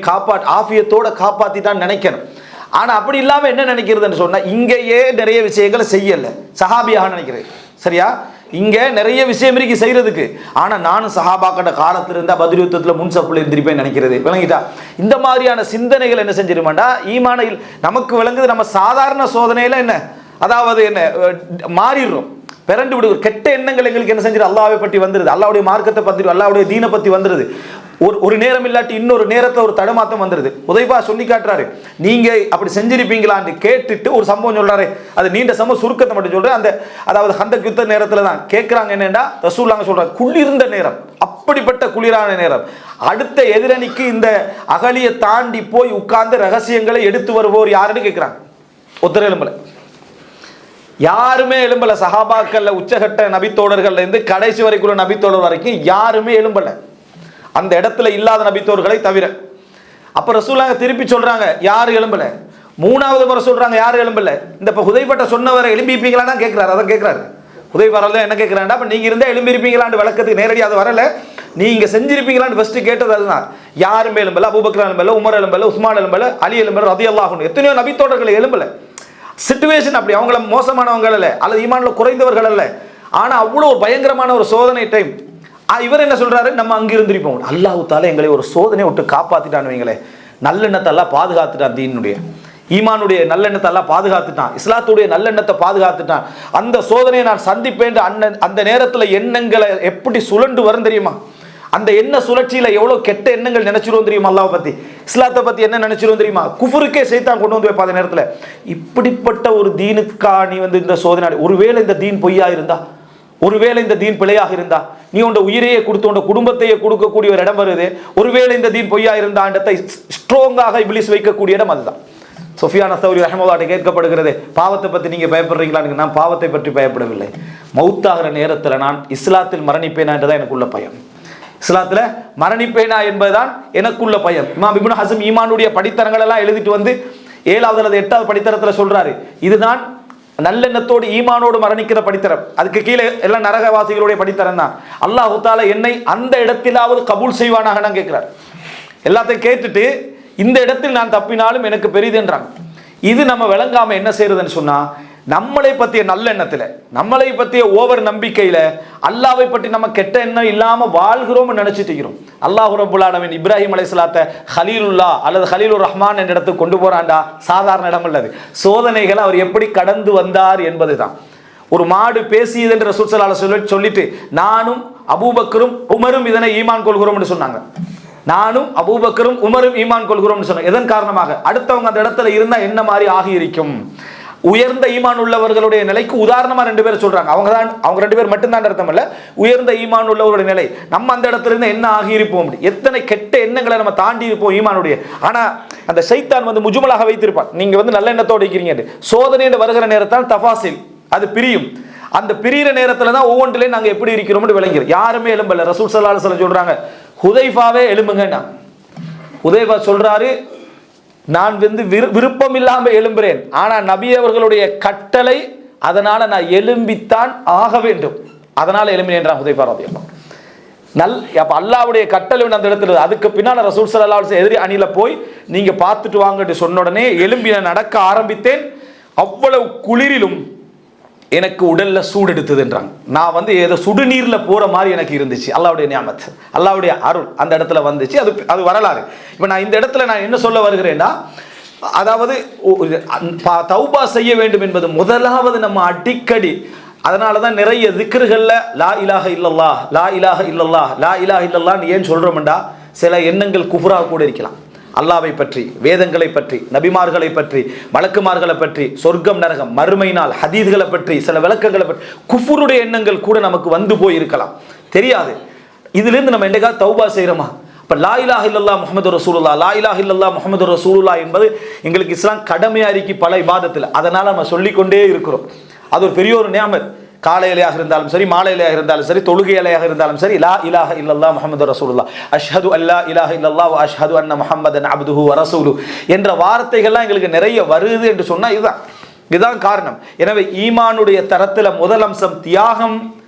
ஆஃபியத்தோட காப்பாத்திட்டான்னு நினைக்கணும். ஆனா அப்படி இல்லாம என்ன நினைக்கிறதுன்னு சொன்னா, இங்கேயே நிறைய விஷயங்களை செய்யல சஹாபியாக நினைக்கிறேன். சரியா? இங்க நிறைய விஷயம் இருக்கு செய்யறதுக்கு. ஆனா நானும் சஹாபாக்கிட்ட காலத்துல இருந்தா பதில் யுத்தத்துல முன்சப்புல இருந்திருப்பேன் நினைக்கிறது. விளங்கிட்டா? இந்த மாதிரியான சிந்தனைகள் என்ன செஞ்சிருமாண்டா, ஈமானில் நமக்கு விளங்குது. நம்ம சாதாரண சோதனையில என்ன, அதாவது என்ன மாறிடுறோம், பிறண்டு விடு. கெட்ட எண்ணங்கள் எங்களுக்கு என்ன செஞ்சிரு, அல்லாஹ்வை பற்றி வந்துருது, அல்லாஹ்வுடைய மார்க்கத்தை பத்தி, அல்லாஹ்வுடைய தீனை பத்தி வந்துருது. ஒரு நேரம் இல்லாட்டி இன்னொரு நேரத்தில் ஒரு தடுமாற்றம் வந்துருது. உதைபா சொல்லி காட்டுறாரு, நீங்க அப்படி செஞ்சிருப்பீங்களான்னு கேட்டுட்டு ஒரு சம்பவம் சொல்றாரு. அது நீண்ட சம்பவம், சுருக்கத்தை மட்டும் சொல்றேன். அந்த அதாவது ஹந்தக் யுத்த நேரத்தில் தான் கேட்கிறாங்க. என்னன்னா ரசூலுல்லாஹ் சொல்றாங்க, குளிர்ந்த நேரம், அப்படிப்பட்ட குளிரான நேரம். அடுத்த எதிரணிக்கு இந்த அகலியை தாண்டி போய் உட்கார்ந்து ரகசியங்களை எடுத்து வருவோர் யாருன்னு கேட்கிறாங்க. ஒருத்தர் எழும்பல, யாருமே எழும்பல. சஹாபாக்கள்ல உச்சகட்ட நபித்தோழர்கள்ல இருந்து கடைசி வரைக்குள்ள நபித்தோழர் வரைக்கும் யாருமே எழும்பல, அந்த இடத்துல இல்லாத நபித்தோர்களை தவிர. அப்ப ரசூலுல்லாஹ் திருப்பி சொல்றாங்க, யாரு எழும்பல. மூணாவது முறை சொல்றாங்க, யாரு எழும்பல. இந்த இப்ப ஹுதைபட்ட சொன்னவரை எழும்பிப்பீங்களான்னு கேட்கிறாரு. அதான் கேட்கிறாரு ஹுதைபா என்ன கேட்கிறாண்டா, அப்ப நீங்க இருந்தா எழும்பிருப்பீங்களான்னு விளக்கத்துக்கு நேரடி அது வரல, நீங்க செஞ்சிருப்பீங்களான்னு ஃபர்ஸ்ட் கேட்டது அதுதான். யாருமே எழும்பல, அபூபக்கர் எழும்பல, உமர் எழும்பல, உஸ்மான் எழும்பல, அலி எழும்பல, ரலியல்லாஹு அன்ஹு, எத்தனையோ நபித்தோழர்களை எழும்பல. சிச்சுவேஷன் அப்படி, அவங்கள மோசமானவங்க அல்ல, அல்லது ஈமான்ல குறைந்தவர்கள் அல்ல. ஆனா அவ்வளவு பயங்கரமான ஒரு சோதனை டைம். இவர் என்ன சொல்றாரு, நம்ம அங்க இருந்திருப்போம். அல்லாஹ் தால எங்களை ஒரு சோதனை விட்டு காப்பாத்திட்டான்னு வைங்களே, நல்லெண்ணத்தை எல்லாம் பாதுகாத்துட்டான், தீனுடைய ஈமானுடைய நல்லெண்ணத்தை எல்லாம் பாதுகாத்துட்டான், இஸ்லாத்துடைய நல்லெண்ணத்தை பாதுகாத்துட்டான். அந்த சோதனையை நான் சந்திப்பேன். அந்த நேரத்துல எண்ணங்களை எப்படி சுழண்டு வரும் தெரியுமா? அந்த எண்ண சுழற்சியில எவ்வளவு கெட்ட எண்ணங்கள் நினைச்சிருவோம் தெரியுமா? அல்லாஹ் பத்தி, இஸ்லாத்தை பத்தி என்ன நினைச்சிருவோம் தெரியுமா? குஃபருக்கே சைத்தான் கொண்டு வந்து வைப்பா அந்த நேரத்துல. இப்படிப்பட்ட ஒரு தீனுக்கா நீ இந்த சோதனை? ஒருவேளை இந்த தீன் பொய்யா இருந்தா, ஒருவேளை இந்த தீன் பிழையாக இருந்தா, நீ உண்ட உயிரையே கொடுத்து உண்ட குடும்பத்தையே கொடுக்கக்கூடிய ஒரு இடம் வருது. ஒருவேளை இந்த தீன் பொய்யா இருந்தாண்டத்தை ஸ்ட்ராங்காக இப்லீஸ் வைக்கக்கூடிய இடம் அதுதான். சுஃபியான் அஸ்-சௌரி ரஹ்மத்துல்லாஹி கேட்கப்படுகிறது, பாவத்தை பத்தி நீங்க பயப்படுறீங்களான்னு. நான் பாவத்தை பற்றி பயப்படவில்லை, மௌத்தாகிற நேரத்தில் நான் இஸ்லாத்தில் மரணிப்பேனா என்றுதான் எனக்குள்ள பயம். இஸ்லாத்துல மரணிப்பேனா என்பதுதான் எனக்குள்ள பயம். இமாம் இப்னு ஹஸம் ஈமானுடைய படித்தரங்கள் எல்லாம் எழுதிட்டு வந்து 7வது அல்லது 8வது படித்தரத்துல சொல்றாரு, இதுதான் நல்லெண்ணத்தோடு ஈமானோடு மரணிக்கிற படித்தரம். அதுக்கு கீழே எல்லாம் நரகவாசிகளுடைய படித்தரம் தான். அல்லாஹ் தஆலா என்னை அந்த இடத்திலாவது கபூல் செய்வானாக நான் கேட்கிறார். எல்லாத்தையும் கேட்டுட்டு இந்த இடத்தில் நான் தப்பினாலும் எனக்கு பெரிதுன்றாங்க. இது நம்ம விளங்காம என்ன செய்யறதுன்னு சொன்னா, நம்மளை பற்றிய நல்லெண்ணத்துல, நம்மளை பற்றிய ஓவர் நம்பிக்கையில அல்லாஹ்வை பற்றி நம்ம கெட்ட எண்ணம் இல்லாம வாழ்கிறோம் நினைச்சிட்டு இருக்கிறோம். அல்லாஹ் ரப்பல் ஆலமீன் இப்ராஹிம் அலைஹிஸ்ஸலாத்தை ஹலீலுல்லா அல்லது ஹலீலுர் ரஹ்மான் என்ற இடத்துக்கு கொண்டு போறான்டா. சாதாரண இடம் அல்லது, சோதனைகளை அவர் எப்படி கடந்து வந்தார் என்பதுதான். ஒரு மாடு பேசியது என்று ரசூல் ஸல்லல்லாஹு அலைஹி வஸல்லம் சொல்லிட்டு, நானும் அபூபக்கரும் உமரும் இதனை ஈமான் கொள்கிறோம் என்று சொன்னாங்க. நானும் அபூபக்கரும் உமரும் ஈமான் கொள்கிறோம் சொன்னாங்க. எதன் காரணமாக? அடுத்தவங்க அந்த இடத்துல இருந்தா என்ன மாதிரி ஆகி இருக்கும். உயர்ந்த ஈமான் உள்ளவர்களுடைய நிலைக்கு உதாரணமா 2 பேர் சொல்றாங்க. அவங்க 2 பேர் மட்டும்தான் அர்த்தம் இல்ல, உயர்ந்த ஈமான் உள்ளவருடைய நிலை. நம்ம அந்த இடத்துல இருந்து என்ன ஆகி இருப்போம், எத்தனை கெட்ட எண்ணங்களை நம்ம தாண்டி இருப்போம் ஈமானுடைய. ஆனா அந்த ஷைத்தான் முஜ்மலாக வைத்திருப்பான், நீங்க நல்ல எண்ணத்தோடு இருக்கிறீங்க. சோதனை வருகிற நேரத்தால் தஃபாசில் அது பிரியும். அந்த பிரிகிற நேரத்துல தான் ஒவ்வொன்றிலையும் நாங்க எப்படி இருக்கிறோம்னு விளங்கிறோம். யாருமே எழும்பல. ரசூல் ஸல்லல்லாஹு அலைஹி வஸல்லம் சொல்றாங்க, ஹுதைஃபாவே எழும்புங்க. ஹுதைஃபா சொல்றாரு, நான் விருப்பம் இல்லாம எழும்புறேன், ஆனா நபி அவர்களுடைய கட்டளை, அதனால நான் எழும்பித்தான் ஆக வேண்டும், அதனால எழும்பினேன் ஹுதைஃபா ரலியல்லாஹு அன்ஹு. அப்ப அல்லாஹ்வுடைய கட்டளை அந்த இடத்துல. அதுக்கு பின்னால ரசூல் ஸல்லல்லாஹு அலைஹி வஸல்லம் எதிரி அணில போய் நீங்க பார்த்துட்டு வாங்கன்னு சொன்ன உடனே எழும்பி நான் நடக்க ஆரம்பித்தேன். அவ்வளவு குளிரிலும் எனக்கு உடல்ல சூடு எடுத்ததுன்றாங்க. நான் ஏதோ சுடுநீர்ல போற மாதிரி எனக்கு இருந்துச்சு. அல்லாஹ்வுடைய நியாமத், அல்லாஹ்வுடைய அருள் அந்த இடத்துல வந்துச்சு. அது வரலாறு. இப்ப நான் இந்த இடத்துல நான் என்ன சொல்ல வருகிறேன்னா, அதாவது தௌபா செய்ய வேண்டும் என்பது முதலாவது நம்ம அடிக்கடி. அதனாலதான் நிறைய திக்ருகள்ல லா இலாஹ இல்லல்லாஹ், லா இலாஹ இல்லல்லாஹ், லா இலாஹ இல்லல்லாஹ்னு ஏன் சொல்றோம்டா, சில எண்ணங்கள் குஃப்ரா கூட இருக்கலாம். அல்லாஹ்வை பற்றி, வேதங்களை பற்றி, நபிமார்களை பற்றி, மலக்குமார்களை பற்றி, சொர்க்கம் நரகம் மறுமை நாள் ஹதீஸ்களை பற்றி, சில விளக்கங்களை பற்றி குஃபுருடைய எண்ணங்கள் கூட நமக்கு வந்து போய் இருக்கலாம், தெரியாது. இதுல இருந்து நம்ம என்னைக்காவது தௌபா செய்யறோமா? அப்ப லா இலாஹ இல்லல்லாஹ் முஹம்மது ரசூலுல்லாஹ், லா இலாஹ இல்லல்லாஹ் முஹம்மது ரசூலுல்லாஹ் என்பது எங்களுக்கு இஸ்லாம் கடமையா இருக்கு பல இபாதத்துல. அதனால நம்ம சொல்லிக்கொண்டே இருக்கிறோம். அது ஒரு பெரிய ஒரு நியாமத். காலையிலையாக இருந்தாலும் சரி, மாலையிலையாக இருந்தாலும் சரி, தொழுகையிலையாக இருந்தாலும் சரி, லா இலாஹ இல்லல்லாஹ் முஹம்மது ரசூலுல்லாஹ், அஷ்ஹது அல்லா இலாஹ இல்லல்லாஹ் வ அஷ்ஹது அன்ன முஹம்மதன் அப்துஹு வ ரசூலுஹு என்ற வார்த்தைகள்லாம் எங்களுக்கு நிறைய வருது என்று சொன்னா இதுதான் காரணம். எனவே ஈமானுடைய தரத்துல முதல் அம்சம் தியாகம்.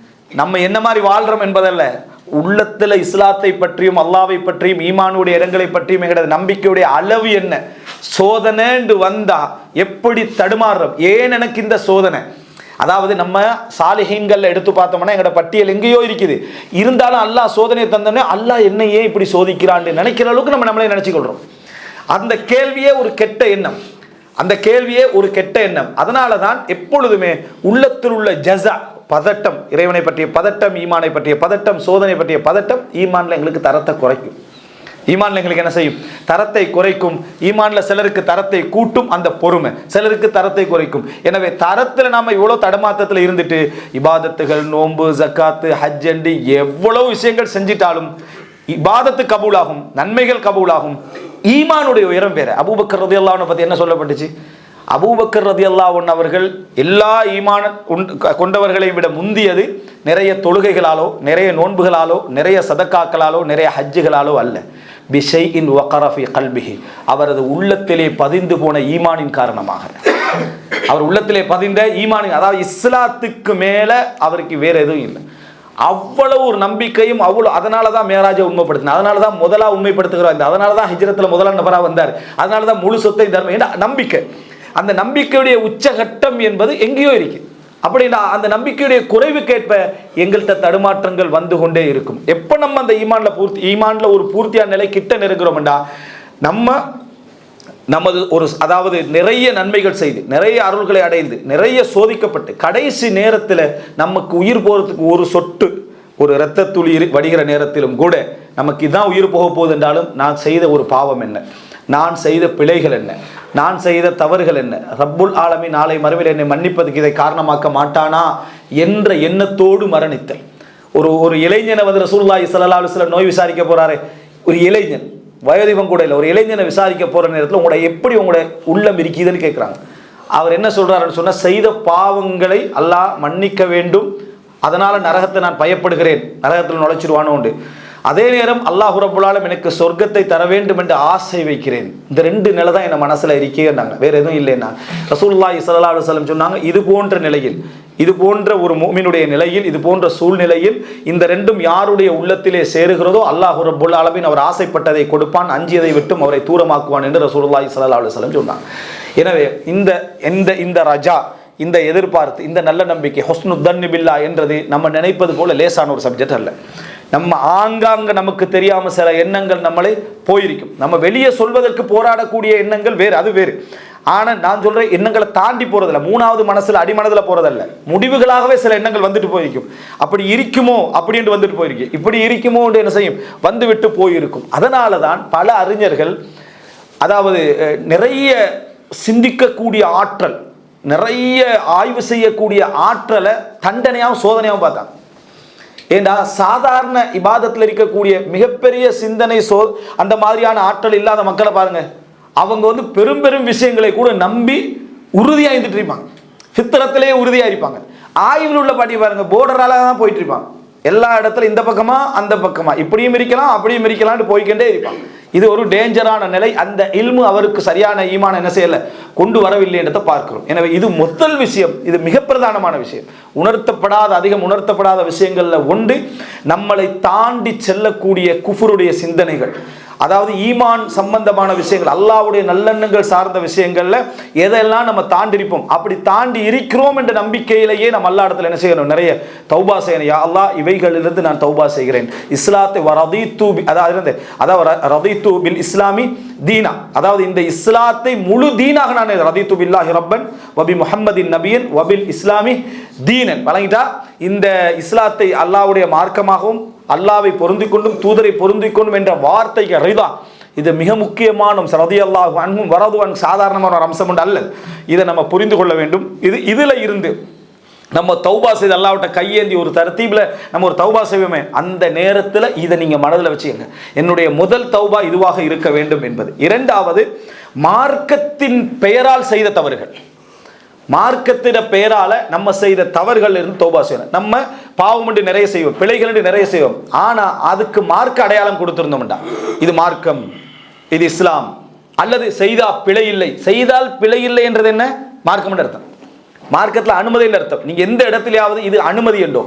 நம்ம என்ன மாதிரி வாழ்றோம் என்பதல்ல, உள்ளத்தில் இஸ்லாத்தை பற்றியும் அல்லாவை பற்றியும் ஈமானுடைய இடங்களை பற்றியும் எங்களோட நம்பிக்கையுடைய அளவு என்ன, சோதனைண்டு வந்தா எப்படி தடுமாறுறோம். ஏன் எனக்கு இந்த சோதனை? அதாவது நம்ம சாலிஹீன்கள் எடுத்து பார்த்தோம்னா எங்களோட பட்டியல் எங்கேயோ இருக்குது. இருந்தாலும் அல்லாஹ் சோதனையை தந்தோடனே அல்லாஹ் என்ன ஏன் இப்படி சோதிக்கிறான்னு நினைக்கிற அளவுக்கு நம்ம நம்மளே நினைச்சுக்கொள்றோம். அந்த கேள்வியே ஒரு கெட்ட எண்ணம், அந்த கேள்வியே ஒரு கெட்ட எண்ணம். அதனால தான் எப்பொழுதுமே உள்ளத்தில் உள்ள ஜஸா, பதட்டம், இறைவனை பற்றிய பதட்டம், ஈமானை பற்றிய பதட்டம், சோதனை பற்றிய பதட்டம் ஈமான்ல எங்களுக்கு தரத்தை குறைக்கும். ஈமான்ல எங்களுக்கு என்ன செய்யும்? தரத்தை குறைக்கும். ஈமான்ல சிலருக்கு தரத்தை கூட்டும், அந்த பொறுமை சிலருக்கு தரத்தை குறைக்கும். எனவே தரத்துல நாம இவ்வளவு தடமாத்தத்துல இருந்துட்டு இபாதத்துகள், நோன்பு, ஜக்காத்து, ஹஜ் என்று எவ்வளவு விஷயங்கள் செஞ்சிட்டாலும் இபாதத்து கபூலாகும், நன்மைகள் கபூலாகும், ஈமானுடைய உயரம் வேற. அபூபக்கர் ரலியல்லாஹு அன்ஹு பத்தி என்ன சொல்லப்பட்டுச்சு? அபூபக்கர் ரலியல்லாஹு அன்ஹு அவர்கள் எல்லா ஈமான கொண்டவர்களை விட முந்தியது நிறைய தொழுகைகளாலோ, நிறைய நோன்புகளாலோ, நிறைய சதக்காக்களாலோ, நிறைய ஹஜ்ஜுகளாலோ அல்ல. பிஷைஇன் வகர ஃபீ கல்பிஹி, அவரது உள்ளத்திலே பதிந்து போன ஈமானின் காரணமாக. அவர் உள்ளத்திலே பதிந்த ஈமானின், அதாவது இஸ்லாத்துக்கு மேல அவருக்கு வேற எதுவும் இல்லை. அவ்வளவு ஒரு நம்பிக்கையும் அவ்வளோ. அதனால தான் மேராஜை உண்மைப்படுத்தினார், அதனால தான் முதலா உண்மைப்படுத்துகிறார், அதனால தான் ஹிஜ்ரத்தில் முதலாம் நபராக வந்தார், அதனால தான் முழு சொத்தை தர்மம் நம்பிக்கை. அந்த நம்பிக்கையுடைய உச்சகட்டம் என்பது எங்கேயோ இருக்கு. அப்படின்னா அந்த நம்பிக்கையுடைய குறைவுக்கேற்ப எங்கள்கிட்ட தடுமாற்றங்கள் வந்து கொண்டே இருக்கும். எப்போ நம்ம அந்த ஈமான்ல ஒரு பூர்த்தியான நிலை கிட்ட நெருங்குறோம்டா, நமது ஒரு, அதாவது நிறைய நன்மைகள் செய்து, நிறைய அருள்களை அடைந்து, நிறைய சோதிக்கப்பட்டு, கடைசி நேரத்தில் நமக்கு உயிர் போகிறதுக்கு ஒரு சொட்டு, ஒரு இரத்த துளி வடிகிற நேரத்திலும் கூட நமக்கு இதான் உயிர் போக போகுது என்றாலும் நான் செய்த ஒரு பாவம் என்ன, நான் செய்த பிழைகள் என்ன, நான் செய்த தவறுகள் என்ன, ரப்புல் ஆலமீன் நாளை மறுமையில் என்னை மன்னிப்பதுக்கு இதை காரணமாக்க மாட்டானா என்ற எண்ணத்தோடு மரணித்தல். ஒரு இளைஞனை வந்து ரசூலுல்லாஹி ஸல்லல்லாஹு அலைஹி வஸல்லம் நோய் விசாரிக்க போறாரு. ஒரு இளைஞன், வயோதிபம் கூட இல்லை, ஒரு இளைஞனை விசாரிக்க போற நேரத்தில் உங்களோட எப்படி உங்களோட உள்ளம் இருக்குதுன்னு கேட்குறாங்க. அவர் என்ன சொல்றாருன்னு சொன்னா, செய்த பாவங்களை அல்லாஹ் மன்னிக்க வேண்டும், அதனால நரகத்தை நான் பயப்படுகிறேன், நரகத்தில் நுழைச்சிடுவானோ உண்டு. அதே நேரம் அல்லாஹ் ரப்புல் ஆலமீன் எனக்கு சொர்க்கத்தை தர வேண்டும் என்று ஆசை வைக்கிறேன். இந்த ரெண்டு நிலை தான் என் மனசுல இருக்கேன்னாங்க, வேற எதுவும் இல்லைன்னா. ரசூலுல்லாஹி ஸல்லல்லாஹு அலைஹி வஸல்லம் சொன்னாங்க, இது போன்ற நிலையில், இது போன்ற ஒரு முஃமினுடைய நிலையில், இது போன்ற சூழ்நிலையில் இந்த ரெண்டும் யாருடைய உள்ளத்திலே சேருகிறதோ அல்லாஹ் ரப்புல் ஆலமீன் அவர் ஆசைப்பட்டதை கொடுப்பான், அஞ்சியதை விட்டும் அவரை தூரமாக்குவான் என்று ரசூலுல்லாஹி ஸல்லல்லாஹு அலைஹி வஸல்லம் சொன்னாங்க. எனவே இந்த ரஜா, இந்த எதிர்பார்த்து, இந்த நல்ல நம்பிக்கை, ஹுஸ்னு தன்னி பில்லா என்றது நம்ம நினைப்பது போல லேசான ஒரு சப்ஜெக்ட் அல்ல. நம்ம ஆங்காங்க நமக்கு தெரியாம சில எண்ணங்கள் நம்மளை போயிருக்கும். நம்ம வெளியே சொல்வதற்கு போராடக்கூடிய எண்ணங்கள் வேறு, அது வேறு. ஆனால் நான் சொல்றேன், எண்ணங்களை தாண்டி போறதில்ல, மூணாவது மனசுல அடிமனதில் போறதல்ல, முடிவுகளாகவே சில எண்ணங்கள் வந்துட்டு போயிருக்கும். அப்படி இருக்குமோ அப்படின்ட்டு வந்துட்டு போயிருக்கு, இப்படி இருக்குமோ என்ன செய்யும், வந்து விட்டு போயிருக்கும். அதனால தான் பல அறிஞர்கள், அதாவது நிறைய சிந்திக்கக்கூடிய ஆற்றல், நிறைய ஆய்வு செய்யக்கூடிய ஆற்றலை தண்டனையாகவும் சோதனையாகவும் பார்த்தாங்க. ஏண்டா சாதாரண இபாதத்தில் இருக்கக்கூடிய மிகப்பெரிய சிந்தனை அந்த மாதிரியான ஆற்றல் இல்லாத மக்களை பாருங்க, அவங்க வந்து பெரும் பெரும் விஷயங்களை கூட நம்பி உறுதியாக இருந்துட்டு இருப்பாங்க, ஃபித்ரத்திலே உறுதியாக இருப்பாங்க. ஆய்வில் உள்ள பாட்டி பாருங்க, போர்டரால தான் போயிட்டு இருப்பாங்க, எல்லா இடத்துல இந்த பக்கமா அந்த பக்கமா, இப்படியும் இருக்கலாம் அப்படியும் இருக்கலாம்னு போய்கிட்டே இருப்பாங்க. இது ஒரு டேஞ்சரான நிலை. அந்த இல்மு அவருக்கு சரியான ஈமான என்ன செய்யல, கொண்டு வரவில்லை என்றதை பார்க்கிறோம். எனவே இது முதல் விஷயம், இது மிக பிரதானமான விஷயம். அதிகம் உணர்த்தப்படாத விஷயங்கள்ல ஒன்று நம்மளை தாண்டி செல்லக்கூடிய குஃபருடைய சிந்தனைகள். அதாவது ஈமான் சம்பந்தமான விஷயங்கள், அல்லாஹ்வுடைய நல்லெண்ணங்கள் சார்ந்த விஷயங்கள்ல எதெல்லாம் நம்ம தாண்டி இருப்போம், அப்படி தாண்டி இருக்கிறோம் என்ற நம்பிக்கையிலேயே நம்ம அல்லா இடத்துல என்ன செய்யணும், நிறைய தௌபா செய்யணும். யா அல்லாஹ், இவைகளிலிருந்து நான் தௌபா செய்கிறேன். இஸ்லாத்தை ரதீத்து பில் இஸ்லாமி தீனா, அதாவது இந்த இஸ்லாத்தை முழு தீனாக நான் ரதீத்து பில்லாஹி ரப்பன் வபி முஹம்மதின் நபியன் வபில் இஸ்லாமி தீனன் வழங்கிட்டா, இந்த இஸ்லாத்தை அல்லாஹ்வுடைய மார்க்கமாகவும் அல்லாவை பொருந்திக் கொண்டும் தூதரை பொருந்திக் கொண்டும் என்ற வார்த்தைக்கு ரிதா, இது மிக முக்கியமான ரலியல்லாஹு அன்ஹும் வரதுவன் சாதாரணமான ஒரு அம்சம் உண்டு அல்ல. இதை நம்ம புரிந்து கொள்ள வேண்டும். இதுல இருந்து நம்ம தௌபா செய்து அல்லாஹ்விட்ட கையேந்தி ஒரு தர்த்தீப்ல நம்ம ஒரு தௌபா செய்வோமே, அந்த நேரத்தில் இதை நீங்க மனதில் வச்சுக்கங்க, என்னுடைய முதல் தௌபா இதுவாக இருக்க வேண்டும் என்பது. இரண்டாவது, மார்க்கத்தின் பெயரால் செய்த தவறுகள், மார்க்கத்திட பெயரால நம்ம செய்த தவறுகள் இருந்து தௌபா செய்யணும். நம்ம பாவம் என்று நிறைய செய்வோம், பிழைகள் என்று நிறைய செய்வோம், ஆனா அதுக்கு மார்க்க அடையாளம் கொடுத்திருந்தோம்டா, இது மார்க்கம், இது இஸ்லாம், அல்லது செய்தா பிழை இல்லை, செய்தால் பிழை இல்லை என்றது என்ன, மார்க்கம் என்று அர்த்தம். மார்க்கத்தில் அனுமதி என்று அர்த்தம். நீங்க எந்த இடத்திலேயாவது இது அனுமதி என்றோ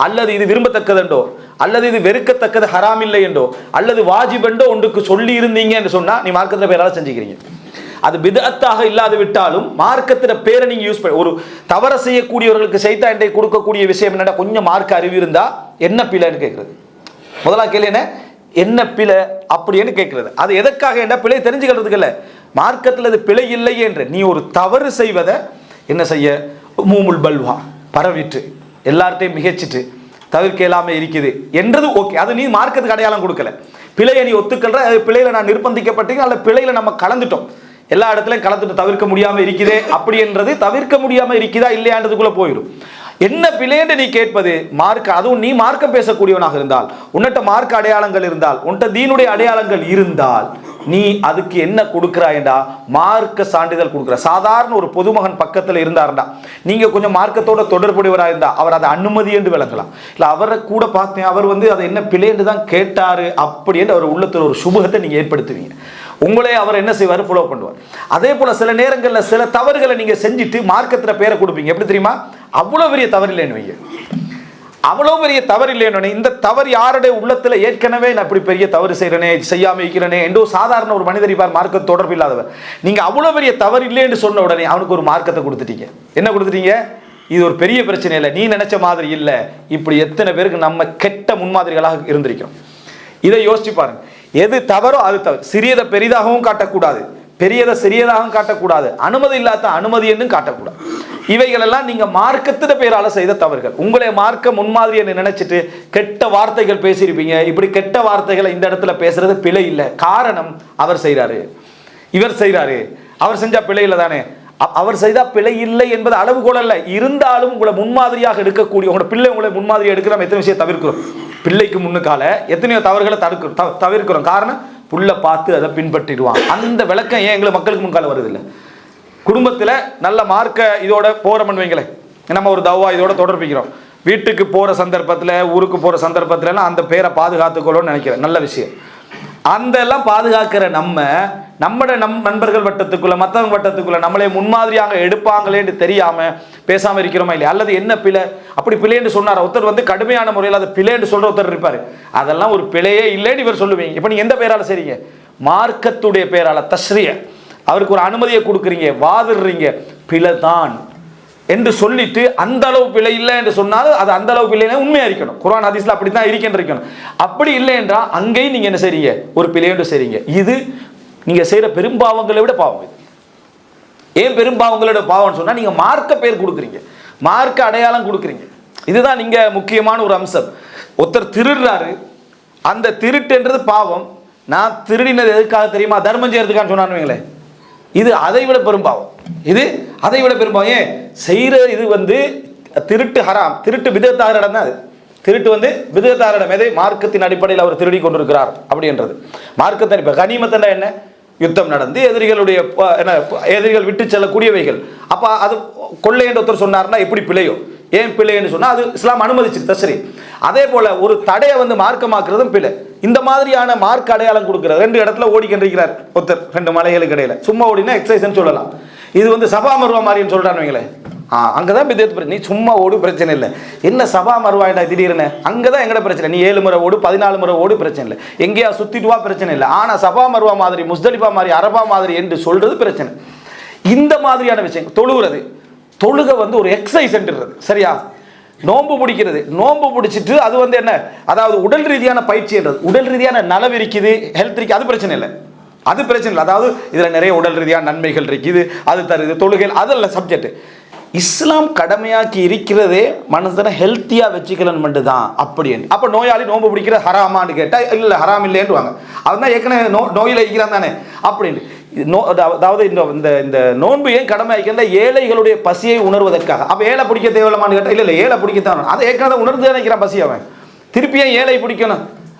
அல்லது இது விரும்பத்தக்கதுண்டோ அல்லது இது வெறுக்கத்தக்கது ஹராம் இல்லை என்றோ அல்லது வாஜிபெண்டோ ஒன்றுக்கு சொல்லி இருந்தீங்க என்று சொன்னா நீ மார்க்கத்துல பேரால செஞ்சுக்கிறீங்க. அது பிதஅத்தாக இல்லாது விட்டாலும் மார்க்கத்தின பேரை நீங்க யூஸ் பண்ண, ஒரு தவற செய்யக்கூடியவர்களுக்கு சைத்தான் இன்றைக்கு கொடுக்கக்கூடிய விஷயம் என்னன்னா, கொஞ்சம் மார்க்க அறிவு இருந்தா என்ன பிழைன்னு கேட்கறது. முதலா கேள்வி என்ன பிழை அப்படின்னு கேட்கறது. அது எதற்காக என்ன பிழை தெரிஞ்சுக்கிறதுக்கு இல்லை, மார்க்கத்தில் அது பிழை இல்லை என்று நீ ஒரு தவறு செய்வதை என்ன செய்ய மூமுல் பல்வா பரவிட்டு எல்லார்ட்டையும் மிகச்சிட்டு தவிர்க்க இல்லாமல் இருக்குது என்றது ஓகே. அது நீ மார்க்கத்துக்கு அடையாளம் கொடுக்கல. பிழையை நீ ஒத்துக்கல்ற, அது பிழையில நான் நிர்பந்திக்கப்பட்டீங்க அல்ல பிழையில நம்ம கலந்துட்டோம், எல்லா இடத்துலையும் கலந்துட்டு தவிர்க்க முடியாமல் இருக்குதே அப்படி என்றது தவிர்க்க முடியாமல் இருக்குதா இல்லையான்றதுக்குள்ள போயிடும். என்ன பிழைன்னு நீ கேட்பது மார்க்க, அதுவும் நீ மார்க்கம் பேசக்கூடியவனாக இருந்தால், உன்னிட்ட மார்க்க அடையாளங்கள் இருந்தால், உன்கிட்ட தீனுடைய அடையாளங்கள் இருந்தால் நீ அதுக்கு என்ன கொடுக்கிறாயண்டா மார்க்க சான்றிதழ் கொடுக்குற. சாதாரண ஒரு பொதுமகன் பக்கத்தில் இருந்தாருண்டா நீங்க கொஞ்சம் மார்க்கத்தோட தொடர்புடையவராக இருந்தா அவர் அதை அனுமதி என்று விளங்கலாம். இல்லை அவரை கூட பார்த்தேன் அவர் அதை என்ன பிழைன்னு தான் கேட்டாரு அப்படின்னு அவர் உள்ளத்தில் ஒரு சுபகத்தை நீங்க ஏற்படுத்துவீங்க. உங்களே அவர் என்ன செய்வார், ஃபாலோ பண்ணுவார். அதே போல சில நேரங்களில் சில தவறுகளை நீங்க செஞ்சுட்டு மார்க்கத்தில் பேரை கொடுப்பீங்க. எப்படி தெரியுமா, அவ்வளோ பெரிய தவறு இல்லைன்னு வைங்க, அவ்வளோ பெரிய தவறு இல்லைன்னு, இந்த தவறு யாருடைய உள்ளத்துல ஏற்கனவே நான் இப்படி பெரிய தவறு செய்யறனே செய்யாம இருக்கிறனே என்றோ சாதாரண ஒரு மனிதர் இருப்பார், மார்க்க தொடர்பு இல்லாதவர். நீங்க அவ்வளோ பெரிய தவறு இல்லைன்னு சொன்ன உடனே அவனுக்கு ஒரு மார்க்கத்தை கொடுத்துட்டீங்க. என்ன கொடுத்துட்டீங்க, இது ஒரு பெரிய பிரச்சனை இல்லை, நீ நினைச்ச மாதிரி இல்லை. இப்படி எத்தனை பேருக்கு நம்ம கெட்ட முன்மாதிரிகளாக இருந்திருக்கிறோம். இதை யோசிச்சு பாருங்க. எது தவறோ அது தவறு. சிறியதை பெரிதாகவும் காட்டக்கூடாது, பெரியதை சிறியதாகவும் காட்டக்கூடாது, அனுமதி இல்லாத அனுமதி என்றும் காட்டக்கூடாது. இவைகள் எல்லாம் நீங்க மார்க்கத்தின் பேரால செய்த தவறுகள். உங்களை மார்க்க முன்மாதிரி என்று நினைச்சிட்டு கெட்ட வார்த்தைகள் பேசியிருப்பீங்க. இப்படி கெட்ட வார்த்தைகளை இந்த இடத்துல பேசுறது பிழை இல்லை. காரணம் அவர் செய்யறாரு, இவர் செய்யறாரு, அவர் செஞ்சா பிழை இல்லை தானே. அவர் செய்தா பிழை இல்லை என்பது அளவுகோல் அல்ல. இருந்தாலும் உங்களை முன்மாதிரியாக எடுக்கக்கூடிய உங்களோட பிள்ளை உங்களை முன்மாதிரியாக எடுக்கிற நம்ம எத்தனை விஷயம் தவிர்க்கிறோம். பிள்ளைக்கு முன்னுக்கால எத்தனையோ தவறுகளை தவிர்க்கிறோம். காரணம் புள்ள பார்த்து அதை பின்பற்றிடுவான். அந்த விளக்கம் ஏன் எங்களை மக்களுக்கு முன்கால வருது இல்லை. குடும்பத்தில் நல்ல மார்க்க இதோட போகிறோம்னு வைங்களேன், நம்ம ஒரு தவா இதோட தொடர்பிக்கிறோம். வீட்டுக்கு போகிற சந்தர்ப்பத்தில் ஊருக்கு போகிற சந்தர்ப்பத்திலலாம் அந்த பேரை பாதுகாத்துக்கொள்ளணும்னு நினைக்கிறேன். நல்ல விஷயம். அந்த எல்லாம் பாதுகாக்கிற நம்மட நண்பர்கள் வட்டத்துக்குள்ள மற்றவங்க வட்டத்துக்குள்ள நம்மளே முன்மாதிரியாக எடுப்பாங்களேன்னு தெரியாம பேசாம இருக்கிறோமா இல்லையா? அல்லது என்ன பிழை, அப்படி பிழைன்னு சொன்னார் ஒருத்தர் கடுமையான முறையில் அதை பிழைன்னு சொல்ற ஒருத்தர் இருப்பாரு. அதெல்லாம் ஒரு பிழையே இல்லைன்னு இவர் சொல்லுவீங்க. இப்ப நீங்க எந்த பேரால செய்றீங்க, மார்க்கத்துடைய பேரால தஸ்ரிய, அவருக்கு ஒரு அனுமதியை கொடுக்குறீங்க, வாதிடுறீங்க, பிழைதான் என்று சொல்லிட்டு அந்த அளவு பிழை இல்லை என்று சொன்னாலும் அது அந்த அளவு பிள்ளைன்னா உண்மையா இருக்கணும். குர்ஆன் ஹதீஸ்ல அப்படித்தான் இருக்கணும். அப்படி இல்லை என்றால் அங்கேயும் நீங்க என்ன செய்றீங்க, ஒரு பிழை என்று செய்றீங்க. இது நீங்க செய்யற பெரும்பாவங்களை விட பாவம். இது ஏன் பெரும்பாவங்களோட பாவம்னு சொன்னா நீங்க மார்க்க பேர் கொடுக்குறீங்க, மார்க்க அடையாளம் கொடுக்குறீங்க. இதுதான் நீங்க முக்கியமான ஒரு அம்சம். ஒருத்தர் திருடுறாரு, அந்த திருட்டுன்றது பாவம். நான் திருடினது எதுக்காக தெரியுமா, தர்மம் செய்யறதுக்கான்னு சொன்னான்னு, இது அதை விட பெரும்பாவம். இது அதை விட பெரும்பாவம். ஏன் செய்யற இது திருட்டு ஹராம், திருட்டு பிதத்தாகிற இடம் தான். அது திருட்டு பிதத்தாகிற இடம். எதை மார்க்கத்தின் அடிப்படையில் அவர் திருடி கொண்டிருக்கிறார் அப்படின்றது மார்க்கத்தின் அடிப்படை. கனிமத்தண்டா என்ன, யுத்தம் நடந்து எதிரிகளுடைய எதிரிகள் விட்டு செல்லக்கூடியவைகள். அப்ப அது கொள்ளை என்று ஒருத்தர் சொன்னார்னா எப்படி பிழையோ, ஏன் பிழைன்னு சொன்னா அது இஸ்லாம் அனுமதிச்சு தஸ்ரீ. அதே போல ஒரு தடையை மார்க்கமாக்குறதும் பிழை. இந்த மாதிரியான மார்க் அடையாளம் கொடுக்கிறது. ரெண்டு இடத்துல ஓடிக்கின்றிருக்கிறார் ஒருத்தர், ரெண்டு மலைகளுக்கு இடையில சும்மா ஓடினா எக்ஸசைஸ்ன்னு சொல்லலாம். இது சபா மருவா மாதிரின்னு சொல்றான்னு வைங்களேன். அங்கதான் பிதத் பிரச்சனை. நீ சும்மா ஓடு பிரச்சனை இல்லை, என்ன சபா மருவாயிட்டா திடீர்னு, அங்கதான் எங்கட பிரச்சனை. நீ 7 முறை ஓடு 14 முறை ஓடு பிரச்சனை இல்லை, எங்கேயா சுத்திட்டுவா பிரச்சனை இல்லை. ஆனா சபா மருவா மாதிரி, முஸ்தலிஃபா மாதிரி, அரபா மாதிரி என்று சொல்றது பிரச்சனை. இந்த மாதிரியான விஷயம் தொழுகிறது, தொழுக ஒரு எக்ஸசைஸ் என்றது சரியா. நோன்பு பிடிக்கிறது, நோன்பு பிடிச்சிட்டு அது என்ன, அதாவது உடல் ரீதியான பயிற்சி என்றது, உடல் ரீதியான நலவு இருக்குது, ஹெல்த் இருக்குது, அது பிரச்சனை இல்லை, அது பிரச்சனை இல்லை. அதாவது இதுல நிறைய உடல் ரீதியான நன்மைகள் இருக்குது, அது தருது, தொழுகைகள் அதல்ல சப்ஜெக்ட். இஸ்லாம் கடமையாக்கி இருக்கிறதே மனுஷனை ஹெல்த்தியா வச்சுக்கலன்னு மட்டும் தான். அப்படின்னு அப்ப நோயாளி நோன்பு பிடிக்கிற ஹராமான்னு கேட்டா இல்ல ஹராம் இல்லைன்னுவாங்க. அவன் ஏற்கனவே நோயில இருக்கிறான் தானே அப்படின்னு. அதாவது இந்த நோன்பு ஏன் கடமை ஆகிக்கிற, ஏழைகளுடைய பசியை உணர்வதற்காக. அப்ப ஏழை பிடிக்க தேவையில்லாமான்னு கேட்டா இல்ல ஏழை பிடிக்கத்தான், அதை ஏற்கனவே உணர்ந்து நினைக்கிறான் பசி. அவன் திருப்பியும் ஏழை பிடிக்கணும்.